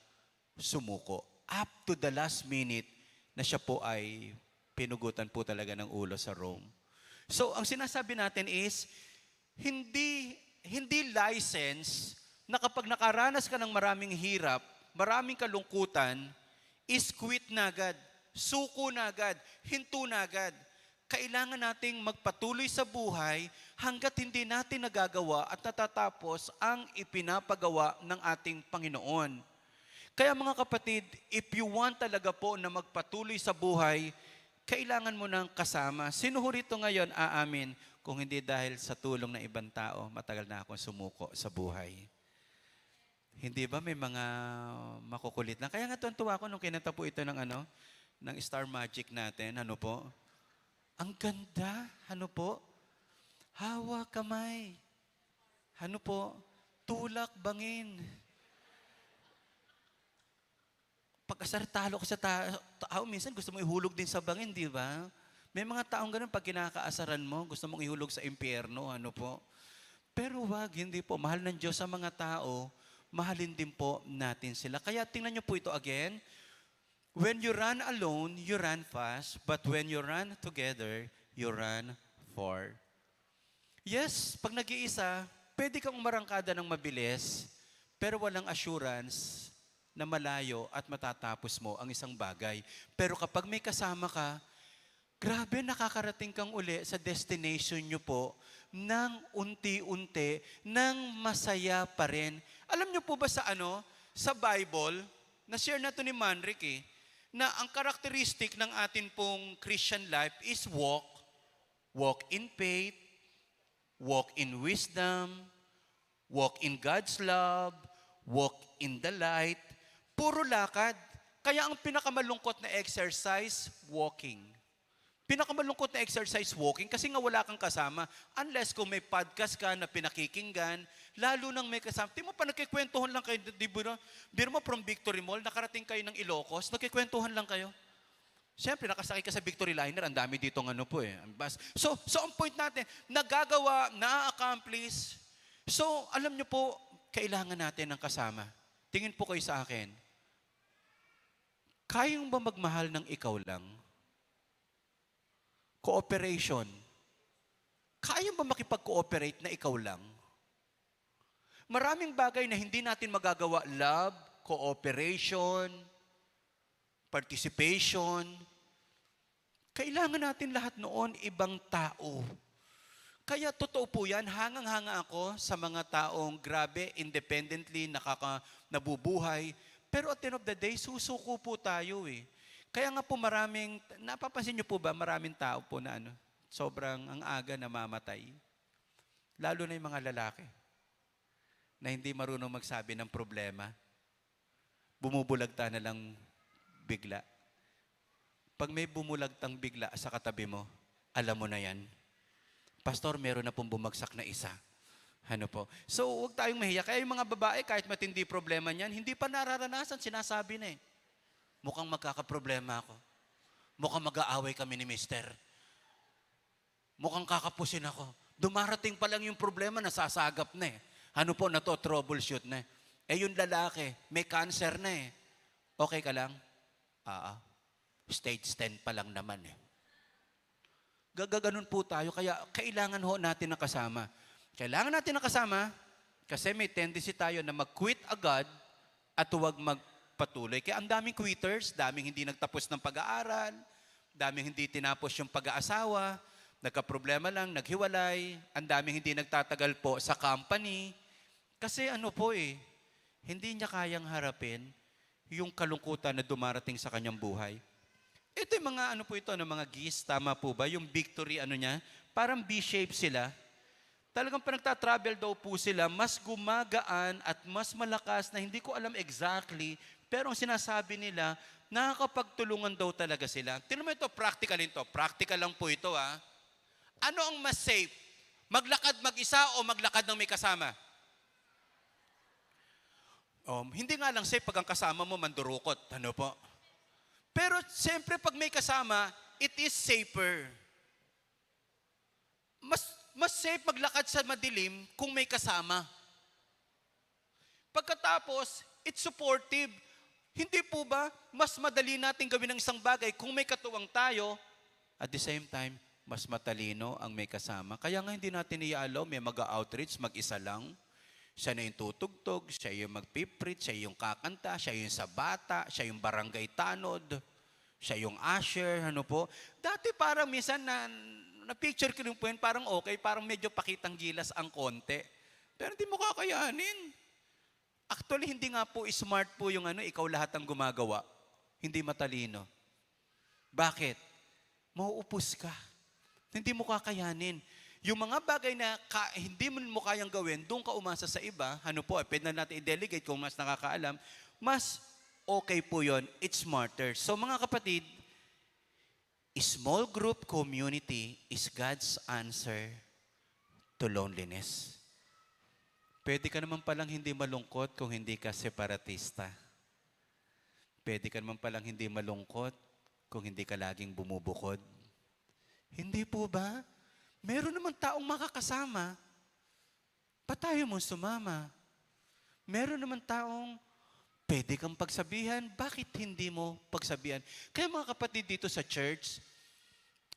sumuko. Up to the last minute na siya po ay pinugutan po talaga ng ulo sa Rome. So, ang sinasabi natin is, hindi license na kapag nakaranas ka ng maraming hirap, maraming kalungkutan, is quit na agad, suko na agad, hinto na agad. Kailangan nating magpatuloy sa buhay hanggat hindi natin nagagawa at natatapos ang ipinapagawa ng ating Panginoon. Kaya mga kapatid, if you want talaga po na magpatuloy sa buhay, kailangan mo ng kasama. Sino ho rito ngayon aamin kung hindi dahil sa tulong ng ibang tao, matagal na akong sumuko sa buhay? Hindi ba may mga makukulit na? Kaya nga tuwa ko nung kinanta po ito ng Star Magic natin, ano po? Ang ganda, ano po? Hawak kamay. Ano po? Tulak bangin. Pag-asar talo ka sa tao, minsan gusto mo ihulog din sa bangin, di ba? May mga taong ganun, pag kinakaasaran mo, gusto mong ihulog sa impyerno, ano po? Pero wag, hindi po. Mahal ng Diyos sa mga tao, mahalin din po natin sila. Kaya tingnan niyo po ito again. When you run alone, you run fast. But when you run together, you run far. Yes, pag nag-iisa, pwede kang umarangkada ng mabilis, pero walang assurance na malayo at matatapos mo ang isang bagay. Pero kapag may kasama ka, grabe, nakakarating kang uli sa destination nyo po ng unti-unti, ng masaya pa rin. Alam nyo po ba sa Bible, na-share na to ni Manric na ang karakteristik ng atin pong Christian life is walk. Walk in faith, walk in wisdom, walk in God's love, walk in the light. Puro lakad. Kaya ang pinakamalungkot na exercise, walking. Pinakamalungkot na exercise, walking, kasi nga wala kang kasama. Unless kung may podcast ka na pinakikinggan, lalo nang may kasama. Di mo pa nagkikwentuhan lang kayo, di ba? Biro mo from Victory Mall, nakarating kayo ng Ilocos, nagkikwentuhan lang kayo. Siyempre, nakasakay ka sa Victory Liner, ang dami dito ang bus. So ang point natin, nagagawa, na-accomplish. So, alam nyo po, kailangan natin ng kasama. Tingin po kayo sa akin, kayang ba magmahal ng ikaw lang? Cooperation. Kaya ba makipag-cooperate na ikaw lang? Maraming bagay na hindi natin magagawa. Love, cooperation, participation. Kailangan natin lahat noon ibang tao. Kaya totoo po yan, hangang-hanga ako sa mga taong grabe, independently, nabubuhay. Pero at the end of the day, susuko po tayo Kaya nga po napapansin niyo po ba, maraming tao po na sobrang ang aga namamatay. Lalo na yung mga lalaki na hindi marunong magsabi ng problema. Bumubulagta na lang bigla. Pag may bumulagtang bigla sa katabi mo, alam mo na yan. Pastor, meron na pong bumagsak na isa. So, huwag tayong mahiya. Kaya yung mga babae, kahit matindi problema niyan, hindi pa nararanasan, sinasabi na Mukhang magkakaproblema ako. Mukhang mag-aaway kami ni mister. Mukhang kakapusin ako. Dumarating pa lang yung problema, nasasagap na troubleshoot na yung lalaki, may cancer na Okay ka lang? Stage 10 pa lang naman Gaganon po tayo, kaya kailangan natin ng kasama. Kailangan natin ng kasama kasi may tendency tayo na mag-quit agad at huwag magpatuloy. Kaya ang daming quitters, daming hindi nagtapos ng pag-aaral, daming hindi tinapos yung pag-aasawa, nagka-problema lang, naghiwalay, ang daming hindi nagtatagal po sa company. Kasi hindi niya kayang harapin yung kalungkutan na dumarating sa kanyang buhay. Ito yung mga mga gis, tama po ba? Yung victory niya, parang B-shape sila. Talagang pa nagtatravel daw po sila, mas gumagaan at mas malakas na hindi ko alam exactly, pero ang sinasabi nila, nakakapagtulungan daw talaga sila. Tingnan mo ito, practical ito. Practical lang po ito Ano ang mas safe? Maglakad mag-isa o maglakad ng may kasama? Hindi nga lang safe pag ang kasama mo mandurukot. Po? Pero siyempre pag may kasama, it is safer. Mas safe maglakad sa madilim kung may kasama. Pagkatapos, it's supportive. Hindi po ba, mas madali natin gawin ang isang bagay kung may katuwang tayo, at the same time, mas matalino ang may kasama. Kaya nga hindi natin i-allow, may mag-outreach, mag-isa lang. Siya na yung tutugtog, siya yung magpiprit, siya yung kakanta, siya yung sa bata, siya yung barangay tanod, siya yung usher, po. Dati parang minsan na-picture ko rin po yun, parang okay, parang medyo pakitang gilas ang konti. Pero hindi mo kakayanin. Actually, hindi nga po smart po yung ikaw lahat ang gumagawa. Hindi matalino. Bakit? Mauupos ka. Hindi mo kakayanin. Yung mga bagay na hindi mo kayang gawin, doon ka umasa sa iba, pwede na natin i-delegate kung mas nakakaalam, mas okay po yon. It's smarter. So mga kapatid, small group community is God's answer to loneliness. Pwede ka naman palang hindi malungkot kung hindi ka separatista. Pwede ka naman palang hindi malungkot kung hindi ka laging bumubukod. Hindi po ba? Meron naman taong makakasama. Ba't tayo mo sumama? Meron naman taong pwede kang pagsabihan. Bakit hindi mo pagsabihan? Kaya mga kapatid dito sa church,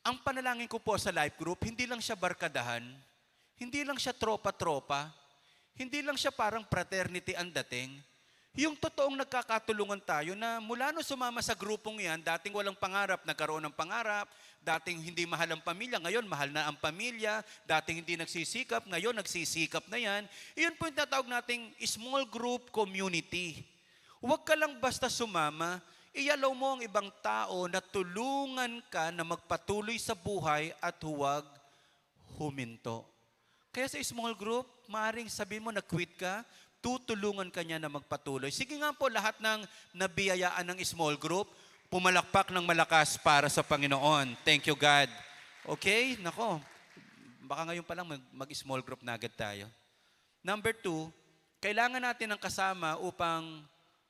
ang panalangin ko po sa life group, hindi lang siya barkadahan, hindi lang siya tropa-tropa, Hindi lang siya parang fraternity ang dating. Yung totoong nagkakatulungan tayo na mula nung sumama sa grupong yan, dating walang pangarap, nagkaroon ng pangarap, dating hindi mahal ang pamilya, ngayon mahal na ang pamilya, dating hindi nagsisikap, ngayon nagsisikap na yan. Iyon po yung tatawag nating small group community. Huwag ka lang basta sumama, iyalaw mo ang ibang tao na tulungan ka na magpatuloy sa buhay at huwag huminto. Kaya sa small group, maaaring sabihin mo na-quit ka, tutulungan ka niya na magpatuloy. Sige nga po, lahat ng nabiyayaan ng small group, pumalakpak ng malakas para sa Panginoon. Thank you, God. Okay? Nako, baka ngayon pa lang mag-small group na agad tayo. Number 2, kailangan natin ng kasama upang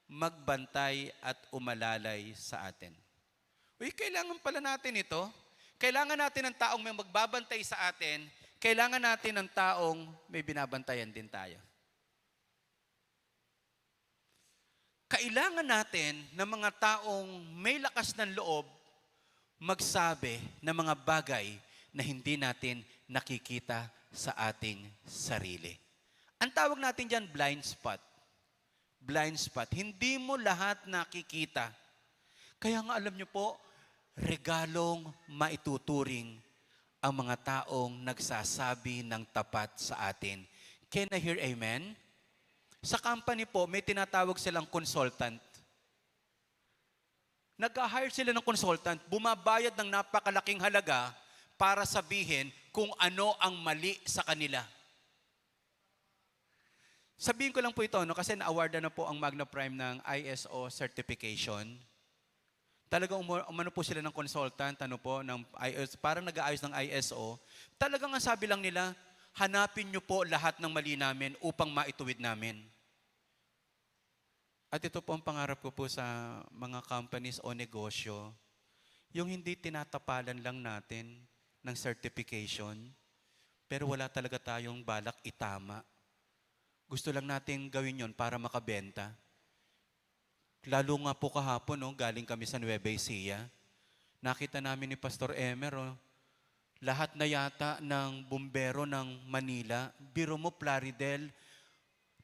magbantay at umalalay sa atin. Uy, kailangan pala natin ito. Kailangan natin ng taong may magbabantay sa atin. Kailangan natin ng taong may binabantayan din tayo. Kailangan natin ng mga taong may lakas ng loob magsabi ng mga bagay na hindi natin nakikita sa ating sarili. Ang tawag natin dyan, blind spot. Blind spot. Hindi mo lahat nakikita. Kaya nga alam nyo po, regalong maituturing ang mga taong nagsasabi ng tapat sa atin. Can I hear amen? Sa company po, may tinatawag silang consultant. Nag-hire sila ng consultant, bumabayad ng napakalaking halaga para sabihin kung ano ang mali sa kanila. Sabihin ko lang po ito, kasi na-awardan na po ang Magna Prime ng ISO certification. Talagang umano po sila ng consultant, ng ISO, parang nag-aayos ng ISO. Talagang ang sabi lang nila, hanapin niyo po lahat ng mali namin upang maituwid namin. At ito po ang pangarap ko po sa mga companies o negosyo, yung hindi tinatapalan lang natin ng certification, pero wala talaga tayong balak itama. Gusto lang natin gawin yon para makabenta. Lalo nga po kahapon, galing kami sa Nueva Ecija. Nakita namin ni Pastor Emer, lahat na yata ng bumbero ng Manila, biro mo Plaridel,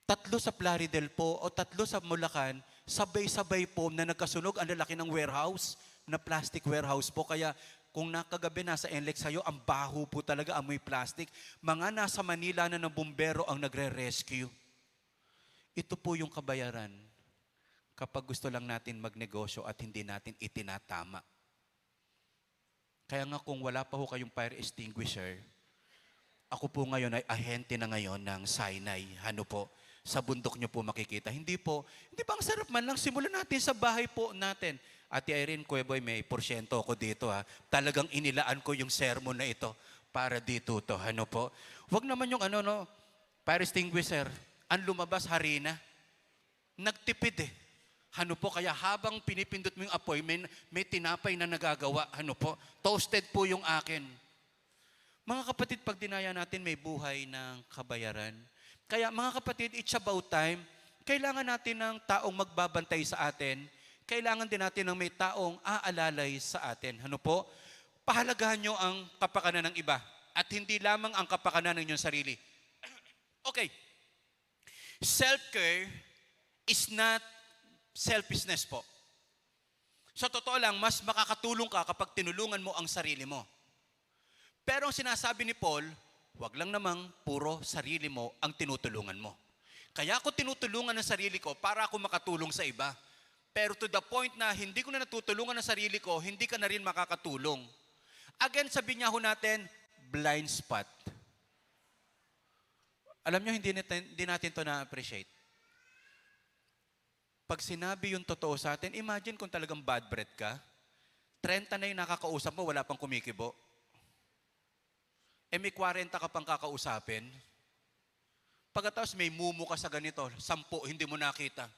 3 sa Plaridel po o 3 sa Bulacan, sabay-sabay po na nagkasunog ang lalaki ng warehouse, na plastic warehouse po. Kaya kung nakagabi nasa NLEX sa'yo, ang baho po talaga, amoy plastic. Mga nasa Manila na ng bumbero ang nagre-rescue. Ito po yung kabayaran kapag gusto lang natin magnegosyo at hindi natin itinatama. Kaya nga kung wala pa ho kayong fire extinguisher, ako po ngayon ay ahente na ngayon ng Sinai. Ano po? Sa bundok nyo po makikita. Hindi ba ang sarap man lang, simulan natin sa bahay po natin. Ate Irene, Kuya Boy, may porsyento ako dito ha. Talagang inilaan ko yung sermon na ito para dito to. Ano po? Huwag naman yung fire extinguisher. Ang lumabas, harina. Nagtipid eh. Ano po, kaya habang pinipindot mo yung apoy, may tinapay na nagagawa. Ano po, toasted po yung akin. Mga kapatid, pag dinaya natin, may buhay ng kabayaran. Kaya mga kapatid, it's about time. Kailangan natin ng taong magbabantay sa atin. Kailangan din natin ng may taong aalalay sa atin. Ano po? Pahalagahan nyo ang kapakanan ng iba at hindi lamang ang kapakanan ng inyong sarili. Okay. Self-care is not selfishness po. Sa totoo lang, mas makakatulong ka kapag tinulungan mo ang sarili mo. Pero ang sinasabi ni Paul, wag lang namang puro sarili mo ang tinutulungan mo. Kaya ako tinutulungan ang sarili ko para ako makatulong sa iba. Pero to the point na hindi ko na natutulungan ang sarili ko, hindi ka na rin makakatulong. Again, sabi niya ho natin, blind spot. Alam niyo, hindi natin to na-appreciate. Pag sinabi yung totoo sa atin, imagine kung talagang bad breath ka, 30 na yung nakakausap mo, wala pang kumikibo. May 40 ka pang kakausapin. Pagkatapos may mumu ka sa ganito, 10, hindi mo nakita.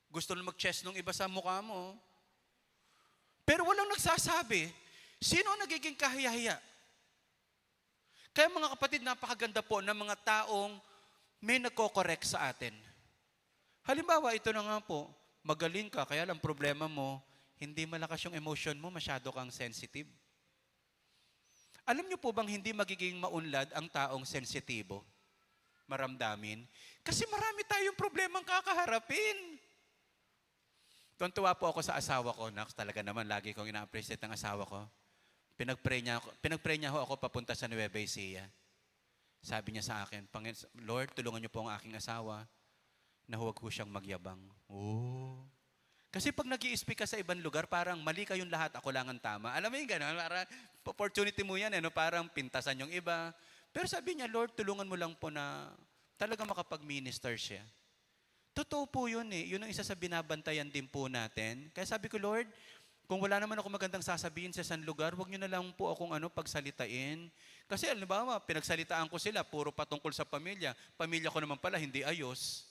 Gusto na mag-chest nung iba sa mukha mo. Pero walang nagsasabi. Sino ang nagiging kahiyahiya? Kaya mga kapatid, napakaganda po ng mga taong may nagko-correct sa atin. Halimbawa, ito na nga po, magaling ka, kaya lang problema mo, hindi malakas yung emotion mo, masyado kang sensitive. Alam niyo po bang hindi magiging maunlad ang taong sensitibo? maramdamin. Kasi marami tayong problemang kakaharapin. Tuntua po ako sa asawa ko. Naku, talaga naman, lagi kong ina-appreciate ang asawa ko. Pinag-pray niya ho ako papunta sa Nueva Ecija. Sabi niya sa akin, Lord, tulungan niyo po ang aking asawa na huwag ko siyang magyabang. Oh. Kasi pag nag-i-speak ka sa ibang lugar, parang mali kayong lahat, ako lang ang tama. Alam mo yung gano'n, parang opportunity mo yan, parang pintasan yung iba. Pero sabi niya, Lord, tulungan mo lang po na talaga makapag-minister siya. Totoo po yun eh. Yun ang isa sa binabantayan din po natin. Kaya sabi ko, Lord, kung wala naman ako magandang sasabihin sa isang lugar, huwag niyo na lang po akong pagsalitain. Kasi alam ba, pinagsalitaan ko sila, puro patungkol sa pamilya. Pamilya ko naman pala, hindi ayos.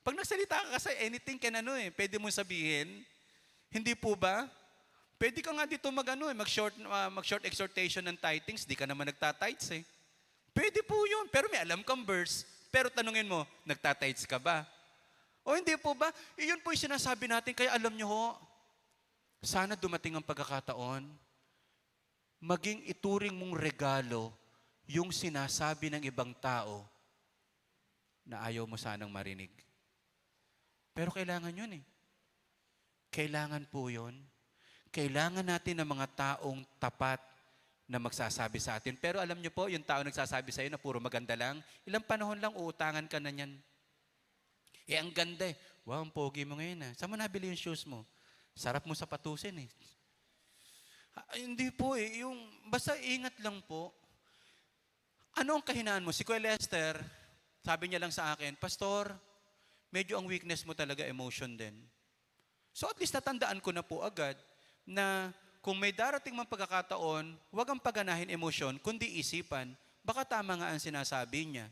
Pag nagsalita ka kasi, anything can pwede mong sabihin. Hindi po ba? Pwede ka nga dito mag-short exhortation ng tithings, di ka naman nagtatites eh. Pwede po yun, pero may alam kang verse. Pero tanungin mo, nagtatites ka ba? O hindi po ba? Iyon po yung sinasabi natin, kaya alam nyo ho, sana dumating ang pagkakataon, maging ituring mong regalo yung sinasabi ng ibang tao na ayaw mo sanang marinig. Pero kailangan yun eh. Kailangan po yun. Kailangan natin ng mga taong tapat na magsasabi sa atin. Pero alam nyo po, yung tao nagsasabi sa iyo na puro maganda lang, ilang panahon lang uutangan ka na niyan. Ang ganda eh. Wow, ang pogi mo ngayon ah. Saan mo nabili yung shoes mo? Sarap mo sapatusin eh. Hindi po eh. Basta ingat lang po. Ano ang kahinaan mo? Si Kuya Lester, sabi niya lang sa akin, Pastor, medyo ang weakness mo talaga emotion din. So at least natandaan ko na po agad na kung may darating mang pagkakataon, huwag ang paganahin emosyon, kundi isipan, baka tama nga ang sinasabi niya.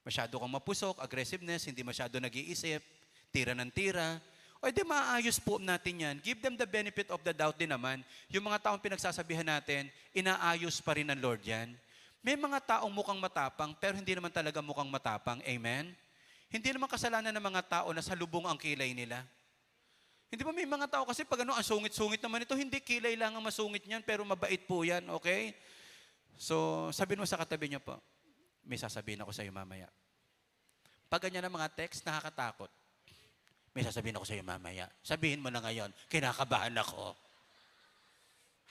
Masyado kang mapusok, aggressiveness, hindi masyado nag-iisip, tira ng tira. O di maayos po natin yan. Give them the benefit of the doubt din naman. Yung mga taong pinagsasabihan natin, inaayos pa rin ng Lord yan. May mga taong mukhang matapang, pero hindi naman talaga mukhang matapang. Amen? Hindi naman kasalanan ng mga tao na salubong ang kilay nila. Hindi ba may mga tao kasi pag ang sungit-sungit naman ito, hindi kilay lang ang masungit niyan, pero mabait po yan, okay? So, sabihin mo sa katabi niyo po, may sasabihin ako sa iyo mamaya. Pag ganyan ang mga text, nakakatakot. May sasabihin ako sa iyo mamaya. Sabihin mo na ngayon, kinakabahan ako.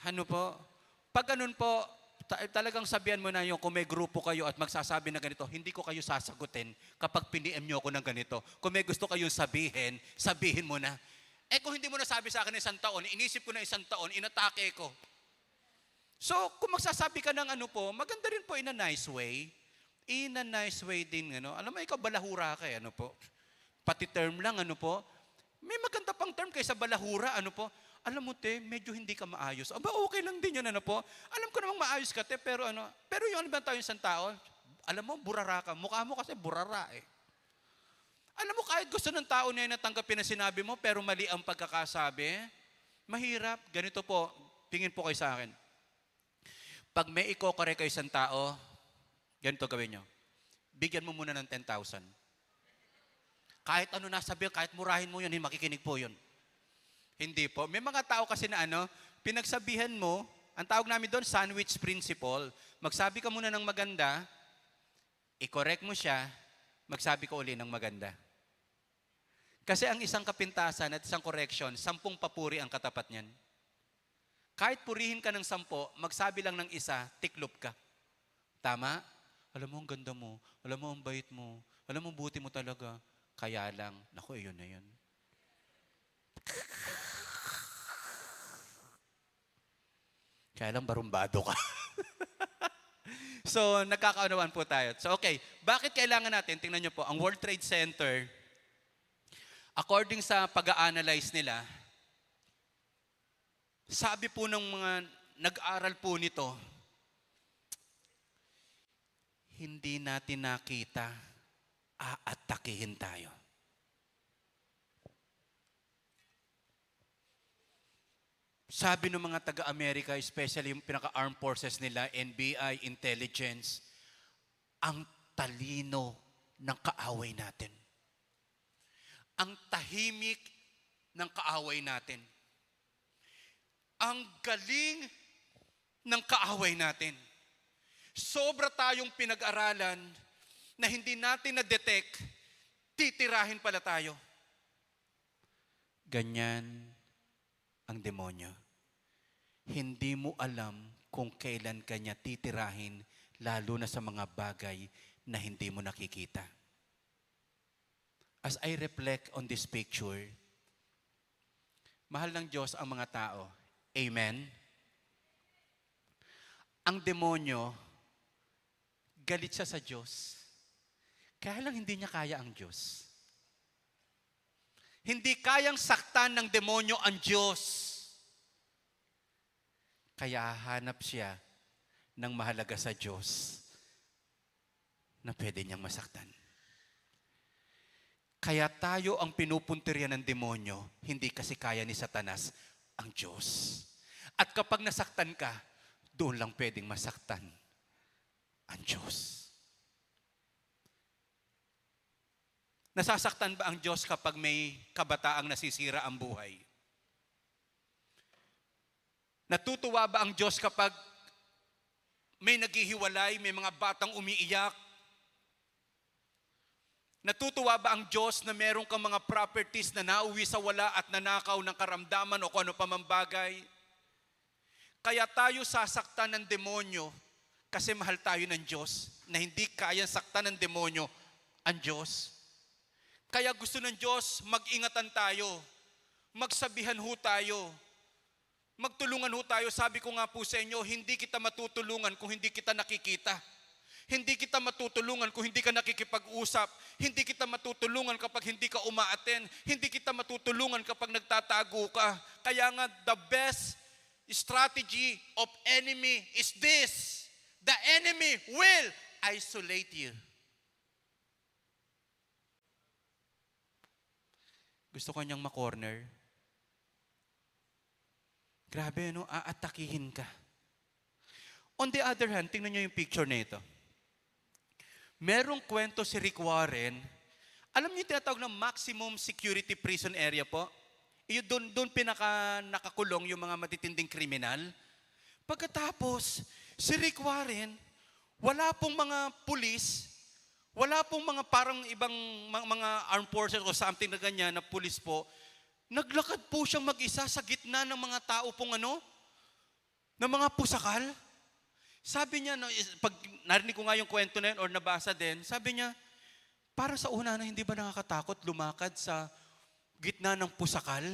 Ano po? Pag ganun po, talagang sabihan mo na yung kung may grupo kayo at magsasabi na ganito, hindi ko kayo sasagutin kapag piniem nyo ako ng ganito. Kung may gusto kayong sabihin, sabihin mo na. Kung hindi mo nasabi sa akin isang taon, inisip ko na isang taon, inatake ko. So, kung magsasabi ka ng maganda rin po in a nice way. In a nice way din, Alam mo, ikaw balahura ka, po. Pati term lang, po. May maganda pang term kaysa balahura, po. Alam mo, te, medyo hindi ka maayos. Aba, okay lang din yun, po. Alam ko namang maayos ka, te, pero pero yung ba tayo isang tao, alam mo, burara ka. Mukha mo kasi burara, eh. Alam mo, kahit gusto ng tao na natanggapin na sinabi mo, pero mali ang pagkakasabi, mahirap. Ganito po, tingin po kayo sa akin. Pag may ikokore kayo isang tao, ganito gawin nyo. Bigyan mo muna ng 10,000. Kahit ano nasabi, kahit murahin mo yun, makikinig po yun. Hindi po. May mga tao kasi na pinagsabihan mo, ang tawag namin doon, sandwich principle. Magsabi ka muna ng maganda, i-correct mo siya, magsabi ko uli ng maganda. Kasi ang isang kapintasan at isang correction, 10 papuri ang katapat niyan. Kahit purihin ka ng 10, magsabi lang ng isa, tiklop ka. Tama? Alam mo, ang ganda mo. Alam mo, ang bait mo. Alam mo, buti mo talaga. Kaya lang, naku, yun na yun. Kaya lang, barumbado ka. So, nagkakaunawaan po tayo. So, okay. Bakit kailangan natin? Tingnan nyo po, ang World Trade Center, according sa pag-a-analyze nila, sabi po ng mga nag-aral po nito, hindi natin nakita, aatakihin tayo. Sabi ng mga taga-Amerika, especially yung pinaka-armed forces nila, NBI, intelligence, ang talino ng kaaway natin. Ang tahimik ng kaaway natin. Ang galing ng kaaway natin. Sobra tayong pinag-aralan na hindi natin na-detect, titirahin pala tayo. Ganyan ang demonyo. Hindi mo alam kung kailan kanya titirahin, lalo na sa mga bagay na hindi mo nakikita. As I reflect on this picture, mahal ng Diyos ang mga tao. Amen? Ang demonyo, galit siya sa Diyos. Kaya lang hindi niya kaya ang Diyos. Hindi kayang saktan ng demonyo ang Diyos. Kaya hanap siya ng mahalaga sa Diyos na pwede niyang masaktan. Kaya tayo ang pinupuntirya ng demonyo, hindi kasi kaya ni Satanas ang Diyos. At kapag nasaktan ka, doon lang pwedeng masaktan ang Diyos. Nasasaktan ba ang Diyos kapag may kabataang nasisira ang buhay? Natutuwa ba ang Diyos kapag may naghihiwalay, may mga batang umiiyak? Natutuwa ba ang Diyos na meron kang mga properties na nauwi sa wala at nanakaw ng karamdaman o kung ano pa mang bagay? Kaya tayo sasaktan ng demonyo kasi mahal tayo ng Diyos na hindi kayang saktan ng demonyo ang Diyos. Kaya gusto ng Diyos, mag-ingatan tayo, magsabihan ho tayo, magtulungan ho tayo. Sabi ko nga po sa inyo, hindi kita matutulungan kung hindi kita nakikita. Hindi kita matutulungan kung hindi ka nakikipag-usap. Hindi kita matutulungan kapag hindi ka umaaten. Hindi kita matutulungan kapag nagtatago ka. Kaya nga, the best strategy of enemy is this. The enemy will isolate you. Gusto ko niyang ma-corner. Grabe, no? Aatakihin ka. On the other hand, tingnan niyo yung picture na ito. Merong kwento si Rick Warren. Alam niyo yung tinatawag na maximum security prison area po? Doon pinaka nakakulong yung mga matitinding kriminal. Pagkatapos, si Rick Warren, wala pong mga pulis, wala pong mga parang ibang mga armed forces o something na ganyan na pulis po. Naglakad po siyang mag-isa sa gitna ng mga tao pong ng mga pusakal. Sabi niya, pag narinig ko nga yung kwento na yun or nabasa din, sabi niya, para sa una na hindi ba nakakatakot lumakad sa gitna ng pusakal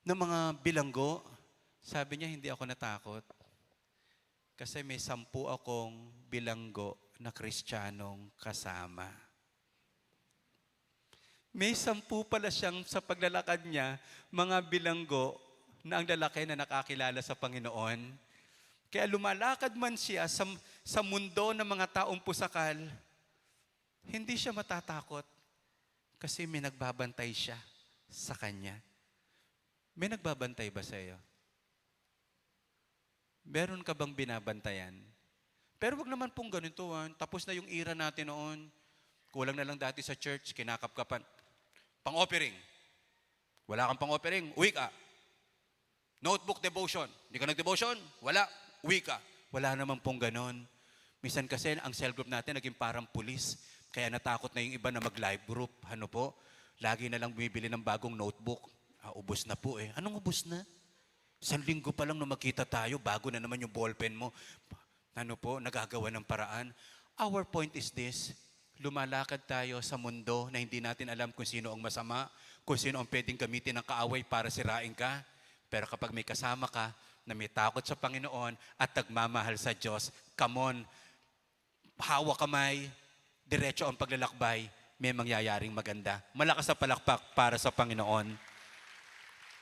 ng mga bilanggo? Sabi niya, hindi ako natakot. Kasi may 10 akong bilanggo na Kristiyanong kasama. May 10 pala siyang sa paglalakad niya, mga bilanggo na ang lalaki na nakakilala sa Panginoon. Kaya lumalakad man siya sa mundo ng mga taong pusakal, hindi siya matatakot kasi may nagbabantay siya sa kanya. May nagbabantay ba sa iyo? Meron ka bang binabantayan? Pero wag naman pong ganito. Tapos na yung era natin noon. Kulang na lang dati sa church, kinakapkapan. Pang-offering. Wala kang pang-offering, uwi ka. Notebook devotion. Hindi ka nag-devotion? Wala. Uwi ka. Wala naman pong ganon. Minsan kasi ang cell group natin naging parang pulis. Kaya natakot na yung iba na mag-live group. Ano po? Lagi na lang bumibili ng bagong notebook. Ubos na po eh. Anong ubos na? 1 linggo pa lang na magkita tayo, bago na naman yung ballpen mo. Ano po? Nagagawa ng paraan. Our point is this. Lumalakad tayo sa mundo na hindi natin alam kung sino ang masama, kung sino ang pwedeng gamitin ng kaaway para sirain ka. Pero kapag may kasama ka, na may takot sa Panginoon at nagmamahal sa Diyos, come on, hawak kamay, diretso ang paglalakbay, may mangyayaring maganda. Malakas sa palakpak para sa Panginoon.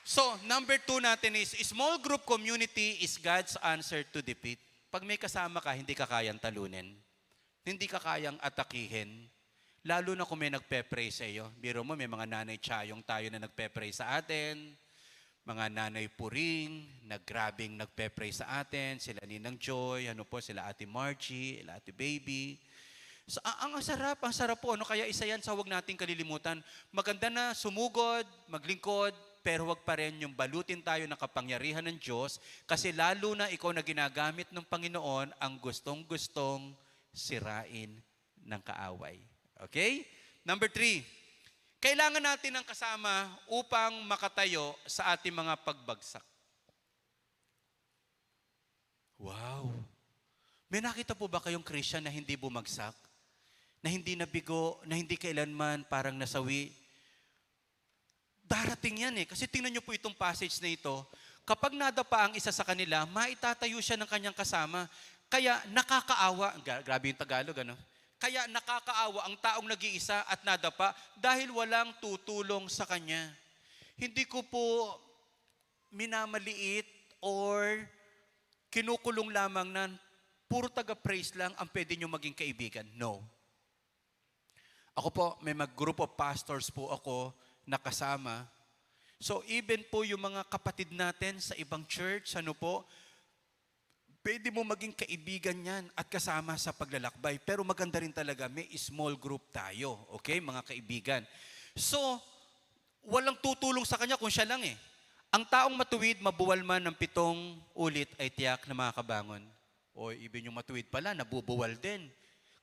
So, number 2 natin is, small group community is God's answer to defeat. Pag may kasama ka, hindi ka kayang talunin. Hindi ka kayang atakihin. Lalo na kung may nagpe-pray sa iyo. Biro mo, may mga nanay tsayong tayo na nagpe-pray sa atin. Mga nanay puring, naggrabing nagpe-pray sa atin. Sila Ninang Joy, sila Ate Margie, sila Ate Baby. So, ang sarap po. Kaya isa yan sa huwag nating kalilimutan. Maganda na sumugod, maglingkod, pero huwag pa rin yung balutin tayo ng kapangyarihan ng Diyos kasi lalo na ikaw na ginagamit ng Panginoon ang gustong-gustong sirain ng kaaway. Okay? Number 3, kailangan natin ng kasama upang makatayo sa ating mga pagbagsak. Wow! May nakita po ba kayong Christian na hindi bumagsak? Na hindi nabigo, na hindi kailanman parang nasawi? Darating yan eh. Kasi tingnan niyo po itong passage na ito. Kapag nadapa ang isa sa kanila, maitatayo siya ng kanyang kasama. Kaya nakakaawa, grabe yung Tagalog, ano? Kaya nakakaawa ang taong nag-iisa at nadapa dahil walang tutulong sa kanya. Hindi ko po minamaliit or kinukulong lamang na puro taga-praise lang ang pwede nyo maging kaibigan. No. Ako po, may group of pastors po ako na kasama. So even po yung mga kapatid natin sa ibang church, ano po, pwede mo maging kaibigan yan at kasama sa paglalakbay. Pero maganda rin talaga, may small group tayo. Okay, mga kaibigan. So, walang tutulong sa kanya kung siya lang eh. Ang taong matuwid, mabuwal man ng 7 ulit ay tiyak na makakabangon. O even yung matuwid pala, nabubuwal din.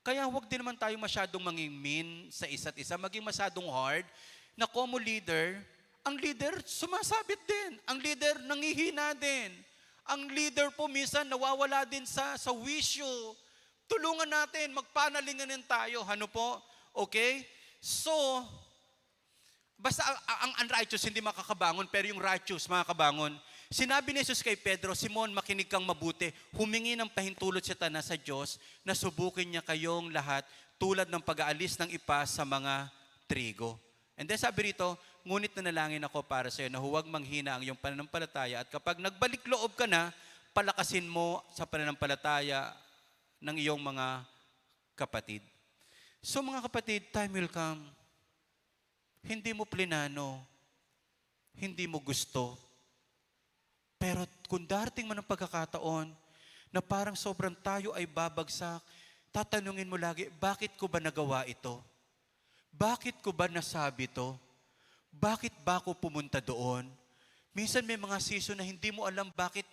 Kaya huwag din naman tayo masyadong manging mean sa isa't isa, maging masyadong hard na como leader, ang leader sumasabit din. Ang leader nangihina din. Ang leader po minsan nawawala din sa wisyo. Tulungan natin, magpanalinganin tayo. Ano po? Okay? So, basta ang unrighteous hindi makakabangon, pero yung righteous makakabangon. Sinabi ni Jesus kay Pedro, Simon, makinig kang mabuti. Humingi ng pahintulot si Tana sa Diyos na subukin niya kayong lahat tulad ng pag-aalis ng ipa sa mga trigo. And then sabi rito, ngunit nanalangin ako para sa iyo na huwag manghina ang iyong pananampalataya at kapag nagbalik loob ka na, palakasin mo sa pananampalataya ng iyong mga kapatid. So mga kapatid, time will come. Hindi mo plinano, hindi mo gusto. Pero kung darating man ang pagkakataon na parang sobrang tayo ay babagsak, tatanungin mo lagi, bakit ko ba nagawa ito? Bakit ko ba nasabi to? Bakit ba ako pumunta doon? Minsan may mga season na hindi mo alam bakit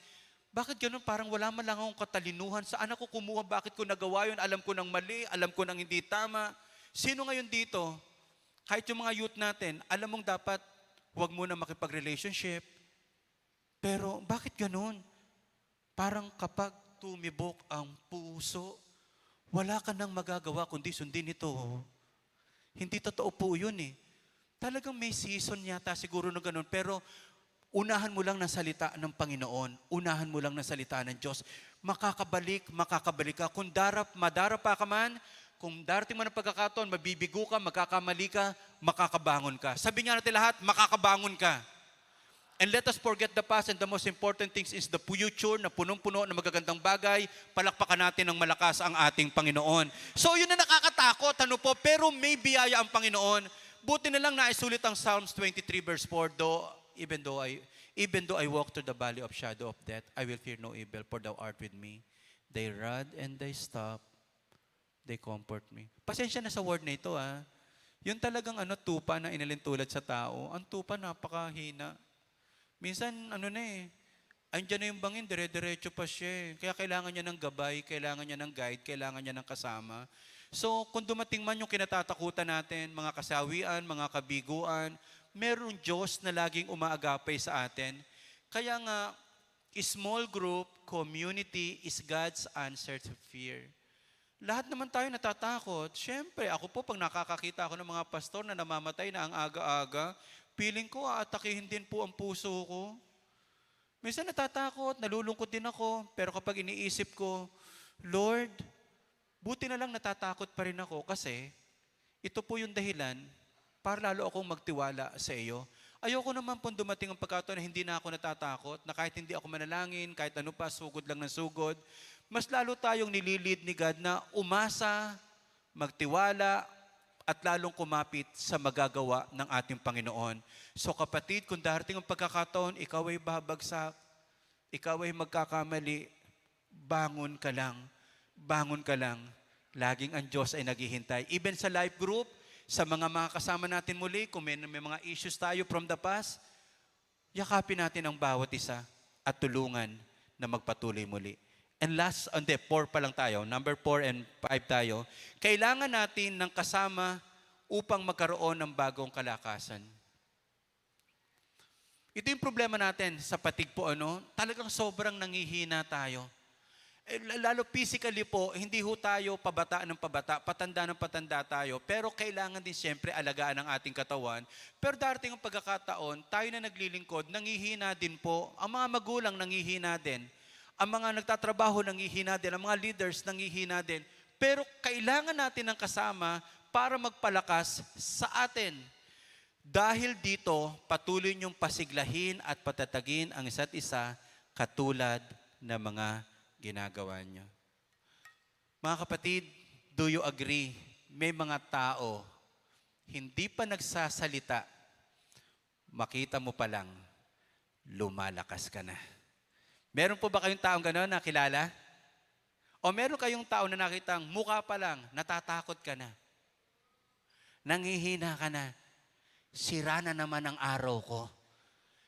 ganun, parang wala man lang akong katalinuhan. Saan ako kumuha? Bakit ko nagawa yun? Alam ko ng mali, alam ko ng hindi tama. Sino ngayon dito? Kahit yung mga youth natin, alam mong dapat huwag muna makipag-relationship. Pero bakit ganun? Parang kapag tumibok ang puso, wala ka nang magagawa kundi sundin ito. Hindi totoo po yun eh. Talagang may season yata siguro na ganun. Pero unahan mo lang ng salita ng Panginoon. Unahan mo lang ng salita ng Diyos. Makakabalik ka. Kung madarapa ka man, kung darating man ang pagkakataon, mabibigo ka, magkakamali ka, makakabangon ka. Sabi nga natin lahat, makakabangon ka. And let us forget the past and the most important things is the future na punong-puno na magagandang bagay. Palakpakan natin ng malakas ang ating Panginoon. So yun na nakakatakot, ano po, pero may biyaya ang Panginoon. Buti na lang naisulit ang Psalms 23 verse 4, even though I walk through the valley of shadow of death, I will fear no evil, for thou art with me. Thy rod and thy staff, they comfort me. Pasensya na sa word na ito, ah. Yun talagang tupa na inalintulad sa tao. Ang tupa napakahina. Minsan, andyan na yung bangin, dire-diretso pa siya. Kaya kailangan niya ng gabay, kailangan niya ng guide, kailangan niya ng kasama. So, kung dumating man yung kinatatakutan natin, mga kasawian, mga kabiguan, merong Diyos na laging umaagapay sa atin. Kaya nga, small group, community is God's answer to fear. Lahat naman tayo natatakot. Siyempre, ako po, pag nakakakita ako ng mga pastor na namamatay na ang aga-aga, feeling ko, aatakihin din po ang puso ko. Minsan natatakot, nalulungkot din ako, pero kapag iniisip ko, Lord, buti na lang natatakot pa rin ako kasi ito po yung dahilan para lalo akong magtiwala sa iyo. Ayoko naman po dumating ang pagkataon na hindi na ako natatakot, na kahit hindi ako manalangin, kahit ano pa, sugod lang ng sugod. Mas lalo tayong nililid ni God na umasa, magtiwala, at lalong kumapit sa magagawa ng ating Panginoon. So kapatid, kung darating ang pagkakataon, ikaw ay babagsak, ikaw ay magkakamali, bangon ka lang. Bangon ka lang. Laging ang Diyos ay naghihintay. Even sa life group, sa mga kasama natin muli, kung may mga issues tayo from the past, yakapin natin ang bawat isa at tulungan na magpatuloy muli. and last, 4 pa lang tayo, number 4 and 5 tayo, kailangan natin ng kasama upang magkaroon ng bagong kalakasan. Ito yung problema natin sa patig po, talagang sobrang nangihina tayo. Lalo physically po, hindi ho tayo pabata ng pabata, patanda ng patanda tayo, pero kailangan din siyempre alagaan ang ating katawan. Pero darating ang pagkakataon, tayo na naglilingkod, nangihina din po. Ang mga magulang nangihina din. Ang mga nagtatrabaho nangihina din. Ang mga leaders nangihina din. Pero kailangan natin ng kasama para magpalakas sa atin. Dahil dito, patuloy niyong pasiglahin at patatagin ang isa't isa katulad ng mga ginagawa niyo. Mga kapatid, do you agree? May mga tao, hindi pa nagsasalita, makita mo pa lang, lumalakas ka na. Meron po ba kayong taong gano'n na kilala? O meron kayong tao na nakitang mukha pa lang, natatakot ka na? Nanghihina ka na? Sira na naman ang araw ko.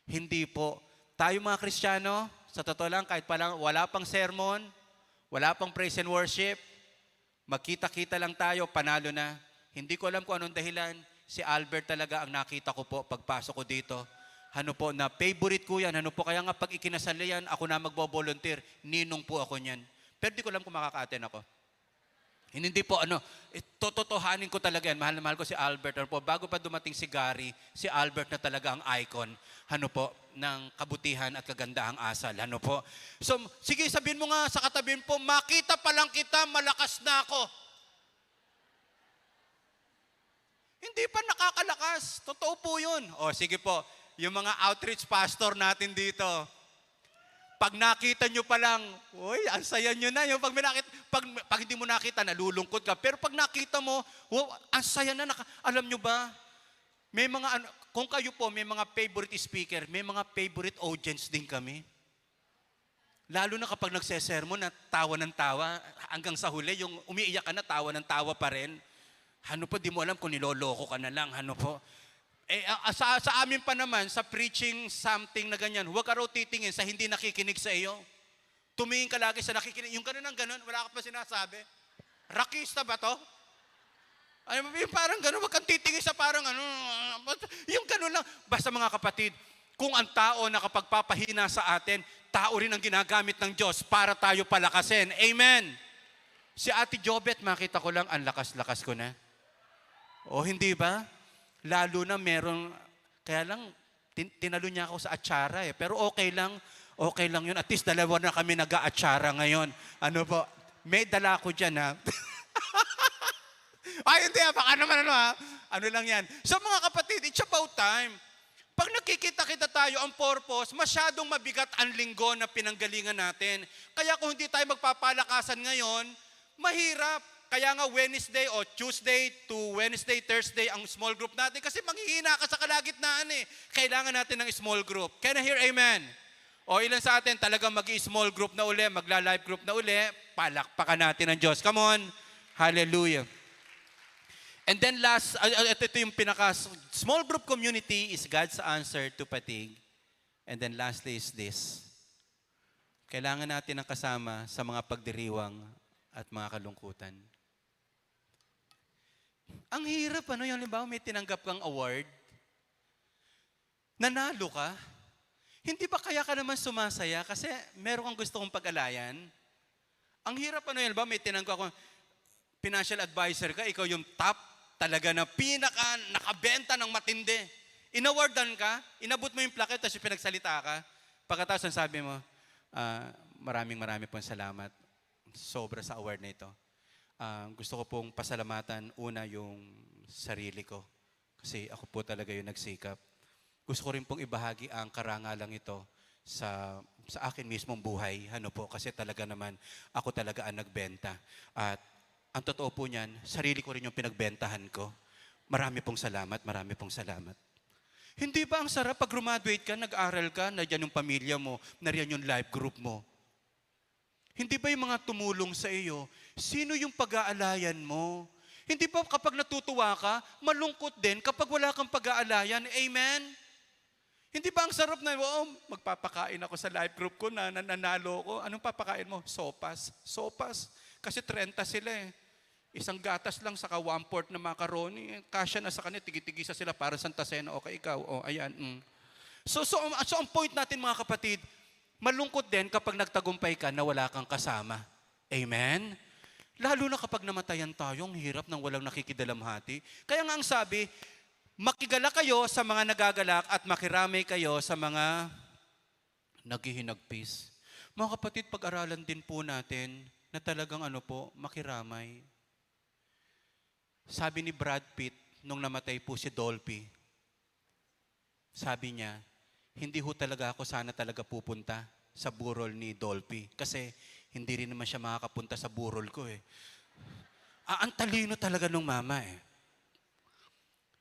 Hindi po. Tayo mga Kristiyano, sa totoo lang, kahit palang wala pang sermon, wala pang praise and worship, magkita-kita lang tayo, panalo na. Hindi ko alam kung anong dahilan. Si Albert talaga ang nakita ko po pagpasok ko dito. Na favorite ko yan. Kaya nga pag ikinasal yan, ako na magbo-volunteer. Ninong po ako niyan. Pero di ko alam kung makaka-attend ako. Hindi po, tototohanin ko talaga yan. Mahal na mahal ko si Albert. Bago pa dumating si Gary, si Albert na talaga ang icon. Ng kabutihan at kagandahang asal. So, sige, sabihin mo nga sa katabi po, makita pa lang kita, malakas na ako. Hindi pa nakakalakas. Totoo po yun. O, sige po, yung mga outreach pastor natin dito, pag nakita nyo pa lang, uy, ang saya nyo na. Yung pag hindi mo nakita, nalulungkot ka. Pero pag nakita mo, wow, ang saya na. Alam nyo ba, may mga, kung kayo po, may mga favorite speaker, may mga favorite audience din kami. Lalo na kapag nagsesermon na tawa ng tawa, hanggang sa huli, yung umiiyak ka na, tawa ng tawa pa rin. Di mo alam kung niloloko ka na lang. Sa amin pa naman, sa preaching something na ganyan, huwag ka raw titingin sa hindi nakikinig sa iyo. Tumingin ka lagi sa nakikinig. Yung ganun ang ganun, wala ka pa sinasabi. Rakista ba to? Yung parang ganun, wag kang titingin sa parang yung ganun lang. Basta mga kapatid, kung ang tao na kapagpapahina sa atin, tao rin ang ginagamit ng Diyos para tayo palakasin. Amen! Si Ate Jobet, makita ko lang, ang lakas-lakas ko na. O hindi ba? Lalo na meron, kaya lang, tinalo niya ako sa atsara Pero okay lang yun. At least dalawa na kami nag-aatsara ngayon. May dala ko dyan Ay, hindi baka naman Ano lang yan. So mga kapatid, it's about time. Pag nakikita-kita tayo, ang purpose, masyadong mabigat ang linggo na pinanggalingan natin. Kaya kung hindi tayo magpapalakasan ngayon, mahirap. Kaya nga Wednesday o Tuesday to Wednesday, Thursday ang small group natin kasi manghihina ka sa kalagitnaan Kailangan natin ng small group. Can I hear amen? O ilan sa atin talagang mag-i-small group na uli, magla-live group na uli, palakpakan natin ang Diyos. Come on. Hallelujah. And then last, ito yung small group community is God's answer to fatigue. And then lastly is this. Kailangan natin ng kasama sa mga pagdiriwang at mga kalungkutan. Ang hirap, yung halimbawa may tinanggap kang award, nanalo ka, hindi ba kaya ka naman sumasaya kasi meron kang gusto kong pag-alayan? Ang hirap, yung halimbawa may tinanggap kang financial advisor ka, ikaw yung top talaga na nakabenta ng matindi. Inawardan ka, inabot mo yung plaque, tapos pinagsalita ka, pagkatapos sabi mo, maraming pong salamat. Sobra sa award na ito. Gusto ko pong pasalamatan una yung sarili ko. Kasi ako po talaga yung nagsikap. Gusto ko rin pong ibahagi ang karangalang ito sa akin mismong buhay. Kasi talaga naman, ako talaga ang nagbenta. At ang totoo po niyan, sarili ko rin yung pinagbentahan ko. Marami pong salamat. Hindi ba ang sarap pag graduate ka, nag-aral ka, nandiyan yung pamilya mo, nariyan yung life group mo? Hindi ba yung mga tumulong sa iyo, sino yung pag-aalayan mo? Hindi ba kapag natutuwa ka, malungkot din kapag wala kang pag-aalayan? Amen? Hindi ba ang sarap na, oh, magpapakain ako sa life group ko na nanalo ko. Anong papakain mo? Sopas. Sopas. Kasi 30 sila eh. Isang gatas lang saka 1/4 na macaroni. Kasya na sa kanila, tigit-tigisa sila para Santa Cena. Okay, ikaw. Oh, ayan. So ang point natin mga kapatid, malungkot din kapag nagtagumpay ka na wala kang kasama. Amen? Lalo na kapag namatayan tayo, ang hirap ng walang nakikidalamhati. Kaya nga ang sabi, makigala kayo sa mga nagagalak at makiramay kayo sa mga naghihinagpis. Mga kapatid, pag-aralan din po natin na talagang makiramay. Sabi ni Brad Pitt, nung namatay po si Dolphy, sabi niya, hindi ho talaga ako sana talaga pupunta sa burol ni Dolphy. Kasi hindi rin naman siya makakapunta sa burol ko eh. Ang talino talaga nung mama eh.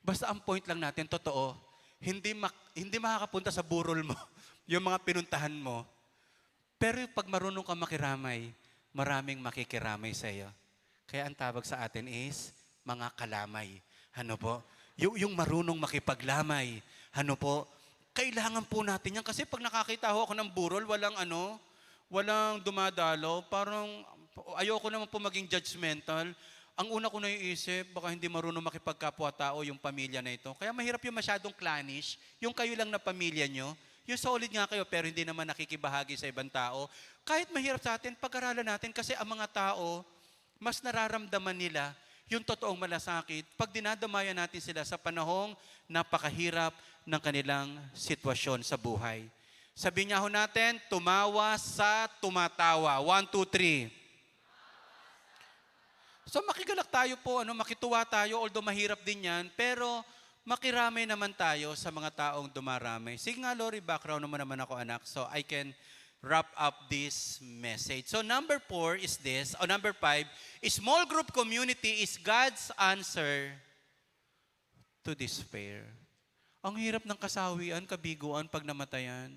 Basta ang point lang natin, totoo, hindi makakapunta sa burol mo, yung mga pinuntahan mo. Pero pag marunong ka makiramay, maraming makikiramay sa iyo. Kaya ang tawag sa atin is, mga kalamay. Ano po? Yung marunong makipaglamay. Ano po? Kailangan po natin yan. Kasi pag nakakita ako ng burol, walang dumadalo. Parang ayoko naman po maging judgmental. Ang una ko naiisip, baka hindi marunong makipagkapwa-tao yung pamilya na ito. Kaya mahirap yung masyadong clannish, yung kayo lang na pamilya nyo. Yung solid nga kayo, pero hindi naman nakikibahagi sa ibang tao. Kahit mahirap sa atin, pag-aralan natin kasi ang mga tao, mas nararamdaman nila yung totoong malasakit pag dinadamayan natin sila sa panahong napakahirap ng kanilang sitwasyon sa buhay. Sabi niya ho natin, tumawa sa tumatawa. 1, 2, 3. So makigalak tayo po, makituwa tayo, although mahirap din yan, pero makiramay naman tayo sa mga taong dumarami. Sige nga, Lori, background naman ako, anak, so I can wrap up this message. So number 4 is this, or number 5, small group community is God's answer to despair. Ang hirap ng kasawian, kabiguan, pag namatayan.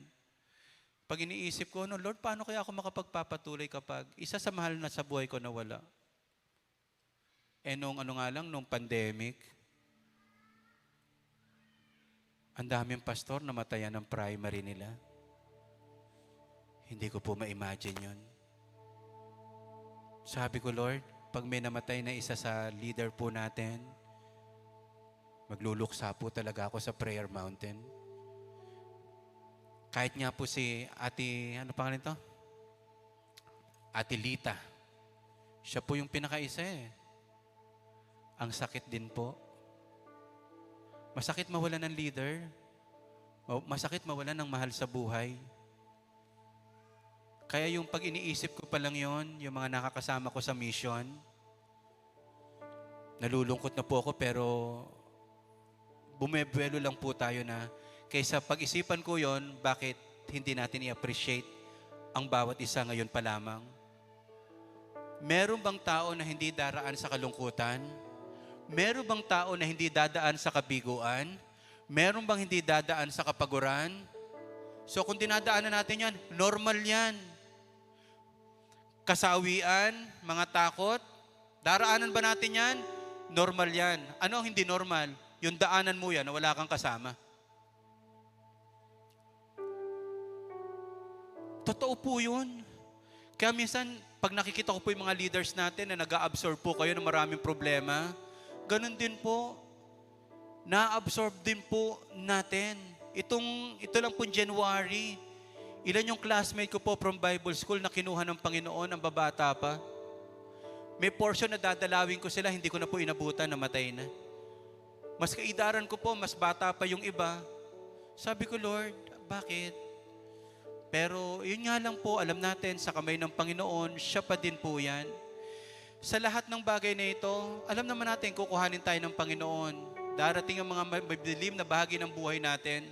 Pag iniisip ko, Lord, paano kaya ako makapagpapatuloy kapag isa sa mahal na sa buhay ko nawala? Nung nung pandemic, ang daming pastor namatayan ng primary nila. Hindi ko po ma-imagine yun. Sabi ko, Lord, pag may namatay na isa sa leader po natin, magluluksa po talaga ako sa prayer mountain. Kahit nga po si Ate, ano pangalan to? Ate Lita. Siya po yung pinakaisa eh. Ang sakit din po. Masakit mawalan ng leader. Masakit mawalan ng mahal sa buhay. Kaya yung pag iniisip ko pa lang yon, yung mga nakakasama ko sa mission, nalulungkot na po ako pero bumebuelo lang po tayo na kaysa pag-isipan ko yon, bakit hindi natin i-appreciate ang bawat isa ngayon pa lamang? Meron bang tao na hindi daraan sa kalungkutan? Meron bang tao na hindi dadaan sa kabiguan? Meron bang hindi dadaan sa kapaguran? So kung dinadaanan natin yan, normal yan. Kasawian, mga takot, daraanan ba natin yan? Normal yan. Ano ang hindi normal? Yung daanan mo yan na wala kang kasama. Totoo po yun. Kaya minsan, pag nakikita ko po yung mga leaders natin na nag-a-absorb po kayo ng maraming problema, ganun din po, na-absorb din po natin. Ito lang po January, ilan yung classmate ko po from Bible School na kinuha ng Panginoon, ang babata pa. May portion na dadalawin ko sila, hindi ko na po inabutan, namatay na. Mas kaidaran ko po, mas bata pa yung iba. Sabi ko, Lord, bakit? Pero yun nga lang po, alam natin, sa kamay ng Panginoon, siya pa din po yan. Sa lahat ng bagay na ito, alam naman natin, kukuhanin tayo ng Panginoon. Darating ang mga madilim na bahagi ng buhay natin.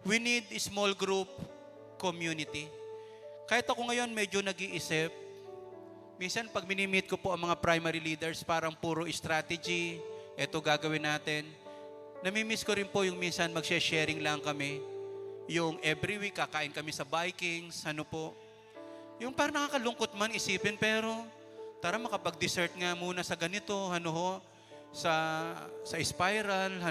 We need a small group community. Kahit ako ngayon medyo nag-iisip, minsan pag minimit ko po ang mga primary leaders, parang puro strategy, eto gagawin natin. Namimiss ko rin po yung minsan mag-sharing lang kami. Yung every week kakain kami sa Vikings, Yung parang nakakalungkot man isipin, pero tara makapag-dessert nga muna sa ganito, sa spiral,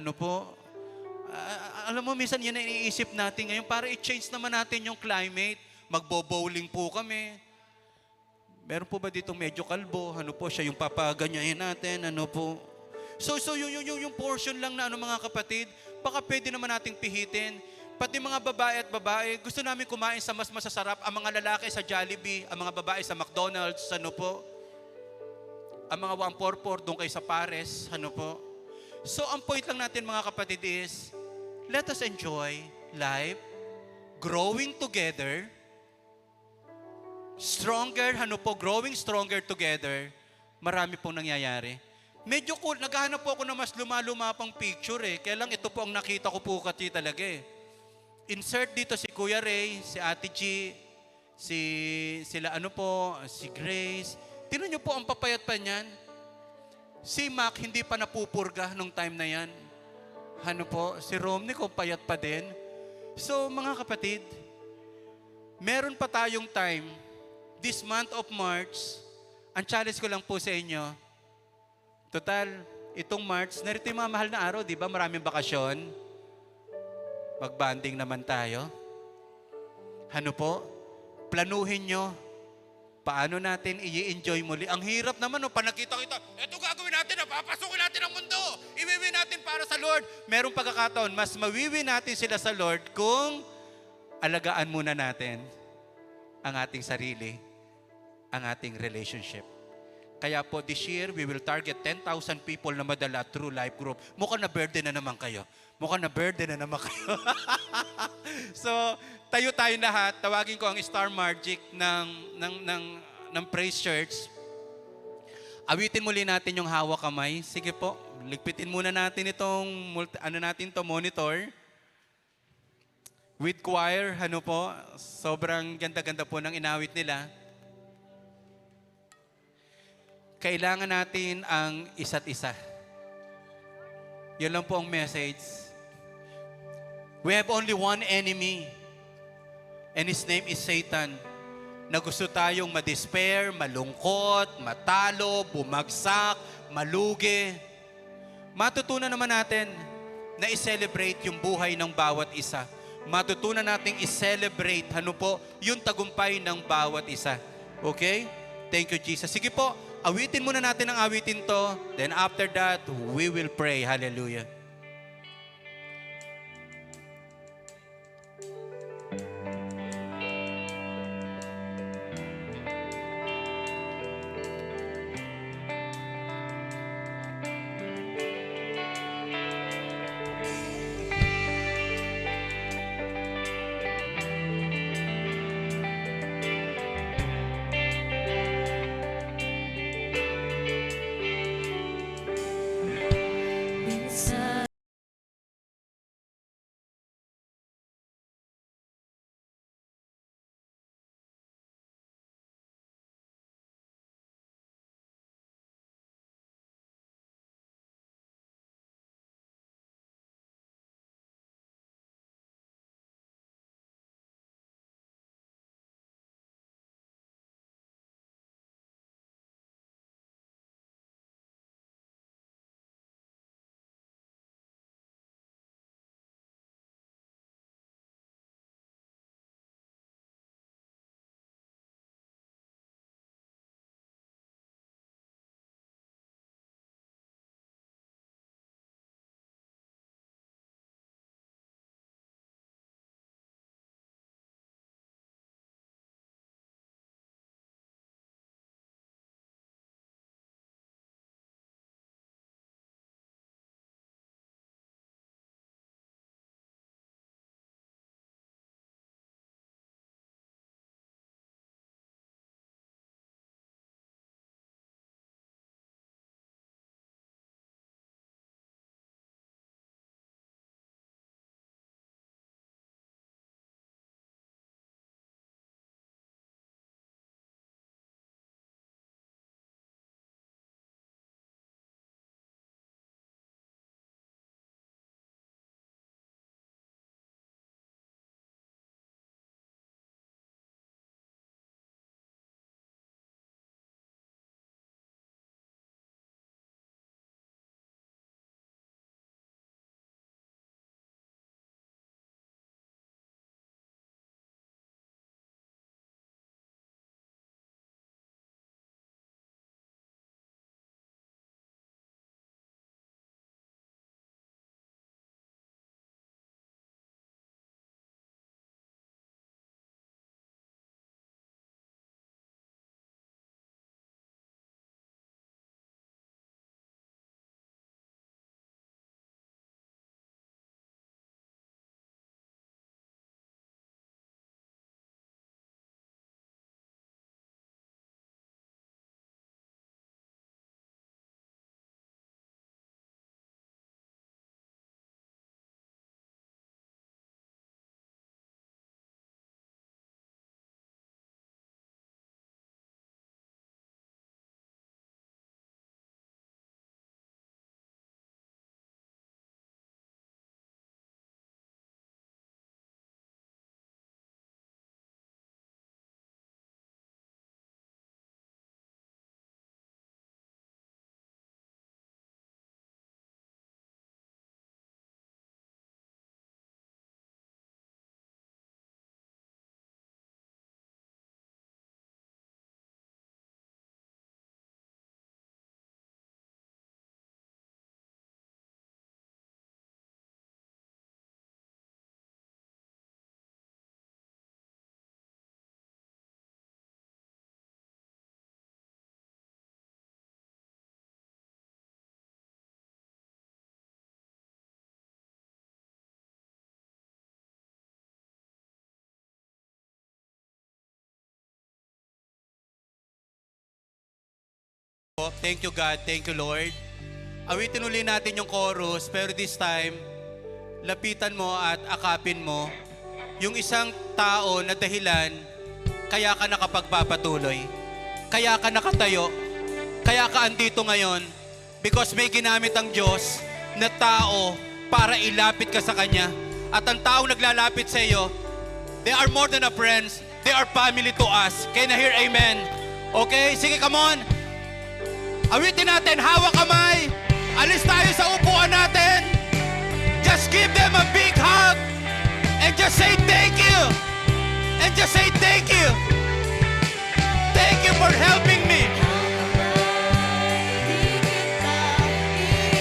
Alam mo, minsan yan ang iniisip natin ngayon para i-change naman natin yung climate. Magbo-bowling po kami. Meron po ba dito medyo kalbo? Ano po, siya yung papaganyahin natin? Ano po? So yung portion lang na mga kapatid, baka pwede naman nating pihitin. Pati mga babae at babae, gusto namin kumain sa mas masasarap. Ang mga lalaki sa Jollibee, ang mga babae sa McDonald's, ano po? Ang mga 144 doon kay sa Pares, ano po? So ang point lang natin mga kapatid is, let us enjoy life, growing together, stronger, growing stronger together. Marami pong nangyayari. Medyo cool, naghahanap po ako na mas luma-luma pang picture eh. Kaya lang ito po ang nakita ko po kasi talaga eh. Insert dito si Kuya Ray, si Ate G, si Grace. Tingnan niyo po ang papayat pa niyan. Si Mac hindi pa napupurga nung time na yan. Si Romney kung payat pa din. So mga kapatid, meron pa tayong time. This month of March, ang challenge ko lang po sa inyo, total, itong March, narito yung mga mahal na araw, di ba? Maraming bakasyon. Mag-banding naman tayo. Planuhin nyo, paano natin i-enjoy muli. Ang hirap naman, pa nakita-kita, eto gagawin natin, papasukin natin ang mundo. Iwiwi natin para sa Lord. Merong pagkakataon, mas mawiwi natin sila sa Lord kung alagaan muna natin ang ating sarili, ang ating relationship. Kaya po this year, we will target 10,000 people na madala through life group. Mukhang na burden na naman kayo. So, tayo lahat. Tawagin ko ang Star Magic ng Praise Church. Awitin muli natin yung hawak kamay. Sige po, ligpitin muna natin itong monitor. With choir, sobrang ganda-ganda po ng inawit nila. Kailangan natin ang isa't isa. Yun lang po ang message. We have only one enemy, and his name is Satan, na gusto tayong ma-despair, malungkot, matalo, bumagsak, malugi. Matutunan naman natin na i-celebrate yung buhay ng bawat isa. Matutunan natin i-celebrate, yung tagumpay ng bawat isa. Okay? Thank you, Jesus. Sige po, awitin muna natin ang awitin to. Then after that, we will pray. Hallelujah. Minsan po. Thank you, God. Thank you, Lord. Awitin uli natin yung chorus, pero this time, lapitan mo at akapin mo yung isang tao na dahilan kaya ka nakapagpapatuloy. Kaya ka nakatayo. Kaya ka andito ngayon. Because may ginamit ang Diyos na tao para ilapit ka sa Kanya. At ang taong naglalapit sa iyo, they are more than a friends. They are family to us. Can I hear amen? Okay? Sige, come on. Awitin natin, hawak kamay. Alis tayo sa upuan natin. Just give them a big hug. And just say thank you. And just say thank you. Thank you for helping me.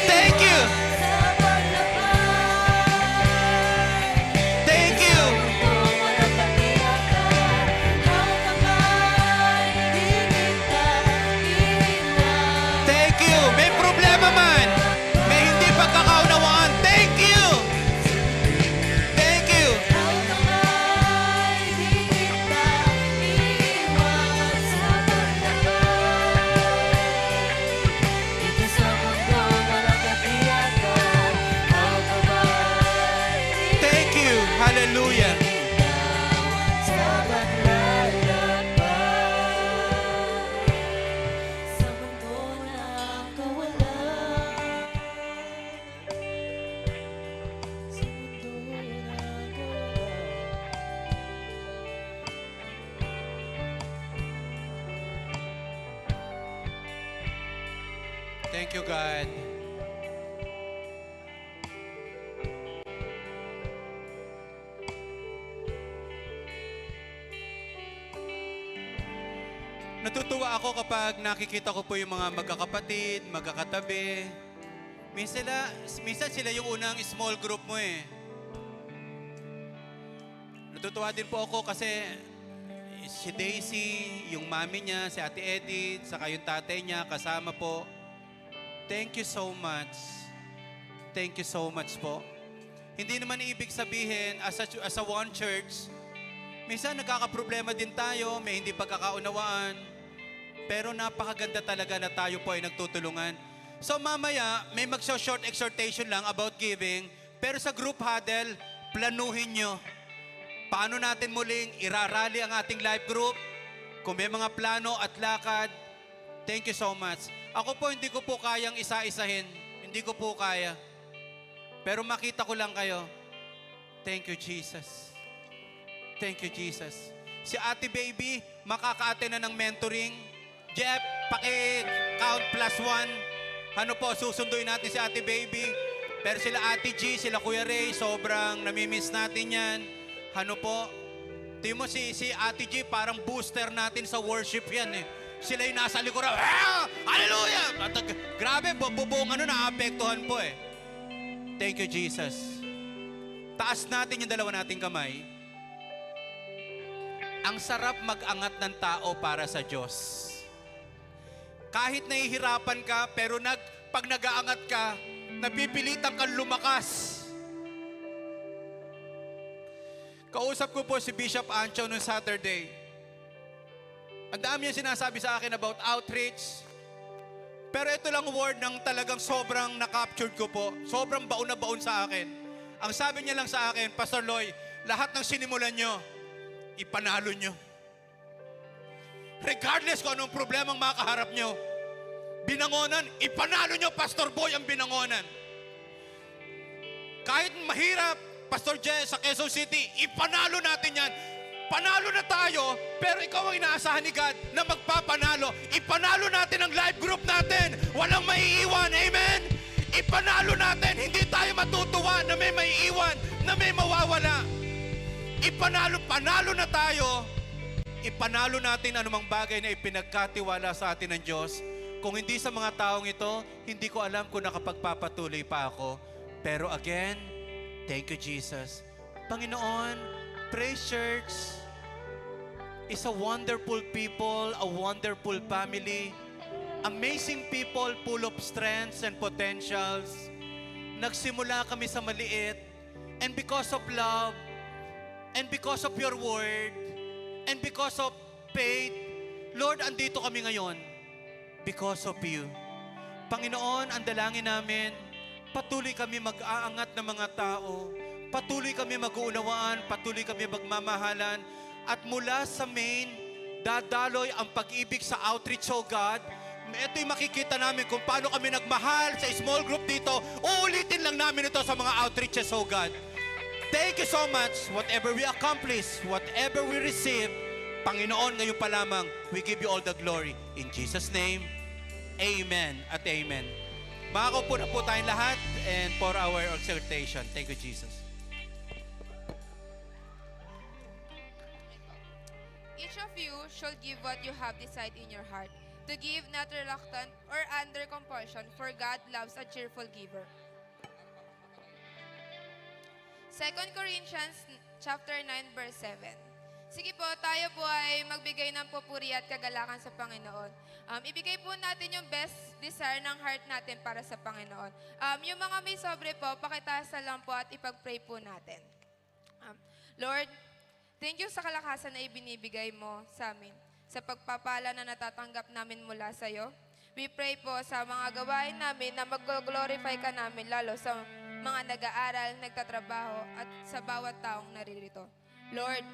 Thank you. Thank you. Thank you. May problema man. May hindi pagkakaunawaan. Thank you. Thank you. Thank you. Hallelujah. Thank you, God. Natutuwa ako kapag nakikita ko po yung mga magkakapatid, magkakatabi. Minsan sila yung unang small group mo eh. Natutuwa din po ako kasi si Daisy, yung mami niya, si Ate Edith, saka yung tatay niya, kasama po. Thank you so much. Thank you so much po. Hindi naman ibig sabihin, as a one church, minsan nagkakaproblema din tayo, may hindi pagkakaunawaan. Pero napakaganda talaga na tayo po ay nagtutulungan. So mamaya, may mag-short exhortation lang about giving, pero sa group huddle, planuhin nyo. Paano natin muling irarally ang ating life group? Kung may mga plano at lakad, thank you so much. Ako po, hindi ko po kayang isa-isahin. Hindi ko po kaya. Pero makita ko lang kayo. Thank you, Jesus. Thank you, Jesus. Si Ate Baby, makaka-attend na ng mentoring. Jeff, paki-count +1. Ano po, susunduin natin si Ate Baby. Pero sila Ate G, sila Kuya Ray, sobrang namimiss natin yan. Ano po, tingin mo si Ate G, parang booster natin sa worship yan eh. Sila yung nasa likuran. Ah! Hallelujah! Grabe, buong naapektuhan po eh. Thank you, Jesus. Taas natin yung dalawa nating kamay. Ang sarap mag-angat ng tao para sa Diyos. Kahit nahihirapan ka, pero pag nag-aangat ka, napipilitan kang lumakas. Kausap ko po si Bishop Ancho noong Saturday. Ang dami niya sinasabi sa akin about outreach. Pero ito lang word ng talagang sobrang na-captured ko po. Sobrang baon na baon sa akin. Ang sabi niya lang sa akin, Pastor Loy, lahat ng sinimulan nyo, ipanalo nyo. Regardless kung anong problema ang makaharap nyo, binangonan, ipanalo nyo, Pastor Boy, ang binangonan. Kahit mahirap, Pastor Jess, sa Quezon City, ipanalo natin yan. Panalo na tayo, pero ikaw ang inaasahan ni God na magpapanalo. Ipanalo natin ang life group natin. Walang maiiwan. Amen? Ipanalo natin. Hindi tayo matutuwa na may maiiwan, na may mawawala. Panalo na tayo. Ipanalo natin anumang bagay na ipinagkatiwala sa atin ng Diyos. Kung hindi sa mga taong ito, hindi ko alam kung nakapagpapatuloy pa ako. Pero again, thank you, Jesus. Panginoon, Praise Church is a wonderful people, a wonderful family, amazing people full of strengths and potentials. Nagsimula kami sa maliit, and because of love, and because of your word, and because of faith, Lord, andito kami ngayon. because of you. Panginoon, ang dalangin namin, patuloy kami mag-aangat ng mga tao, patuloy kami mag-uunawaan, patuloy kami magmamahalan, at mula sa main, dadaloy ang pag-ibig sa outreach, oh God. Ito yung makikita namin kung paano kami nagmahal sa small group dito. Uulitin lang namin ito sa mga outreaches, oh God. Thank you so much. Whatever we accomplish, whatever we receive, Panginoon, ngayon pa lamang, we give you all the glory. In Jesus' name, amen at amen. Makakaupo na po tayong lahat and for our exhortation. Thank you, Jesus. Each of you shall give what you have decided in your heart, to give not reluctant or under compulsion, for God loves a cheerful giver. 2 Corinthians chapter 9 verse 7. Sige po, tayo po ay magbigay ng papuri at kagalakan sa Panginoon. Ibigay po natin yung best desire ng heart natin para sa Panginoon. Yung mga may sobre po, pakitaasa lang po at ipag-pray po natin. Lord, thank you sa kalakasan na ibinibigay mo sa amin, sa pagpapala na natatanggap namin mula sa iyo. We pray po sa mga gawain namin na mag-glorify ka namin, lalo sa mga nag-aaral, nagtatrabaho, at sa bawat taong naririto. Lord,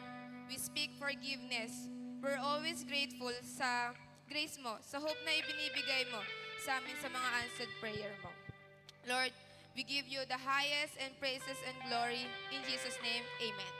we speak forgiveness. We're always grateful sa grace mo, sa hope na ibinibigay mo sa amin sa mga answered prayer mo. Lord, we give you the highest and praises and glory. In Jesus' name, amen.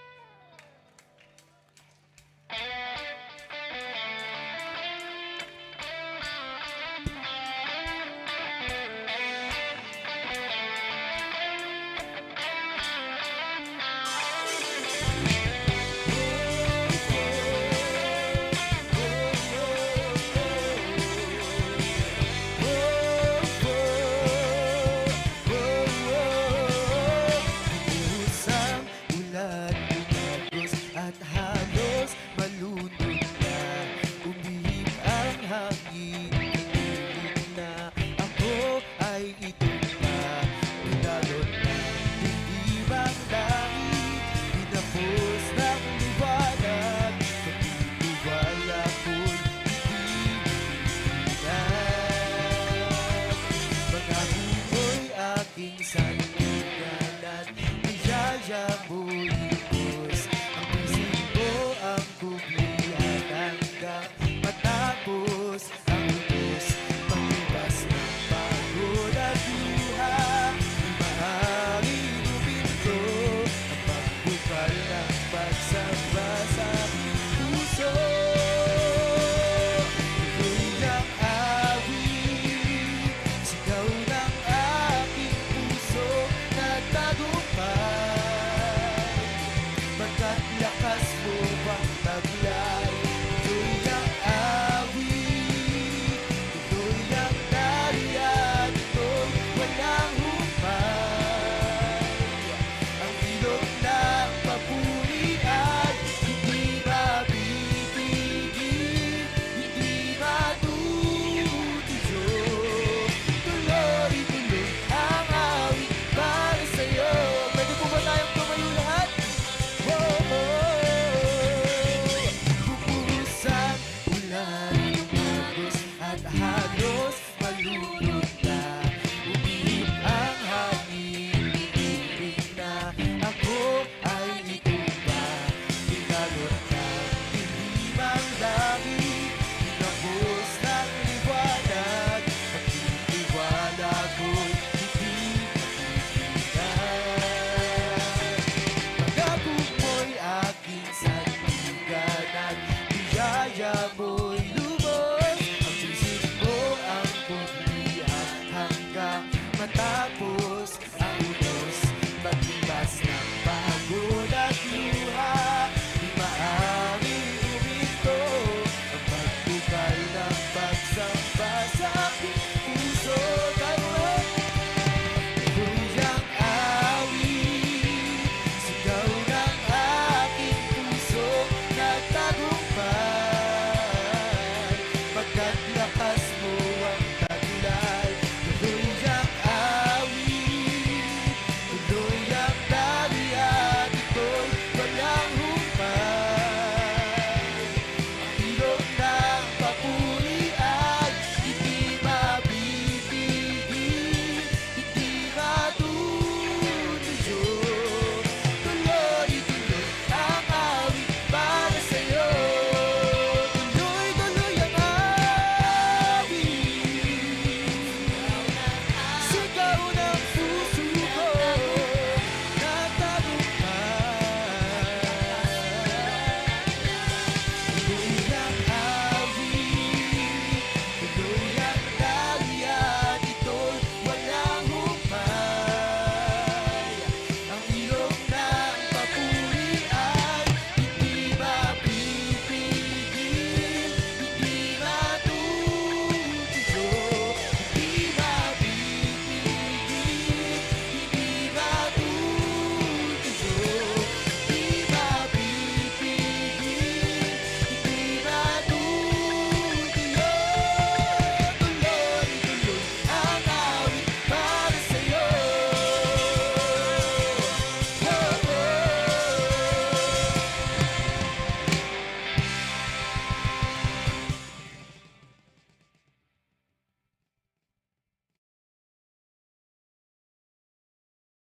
Usang ulan lumagos at halos malunod na. Umihip ang hangin, pinilit na ako ay ito na. Pinalot na dibdibang langit, pinapos ng liwanag. Pagtitiwala ko'y hindi mga bumoy aking sandigan at niyaya mo'y lubos. Ang isip ko ang kubli at hanggang matapos ang lubos. Paglabas ng pagod at luha, maaaring huminto ang pagbukal ng pagsamba sa aking puso. Ito'y ang awit, sigaw ng aking puso na tagumpay. Pagkat lakas mo pang taglay, ito'y ang awit, ito'y ang talian, ito'y walang hukay. Ang ilog ng papuri ay hindi mabitigil, hindi matutudyo. Tuloy-tuloy ang awit para sa'yo. Pwede po ba tayong tumayo lahat? Bubuhos ang ulan, lumagos at halos malunod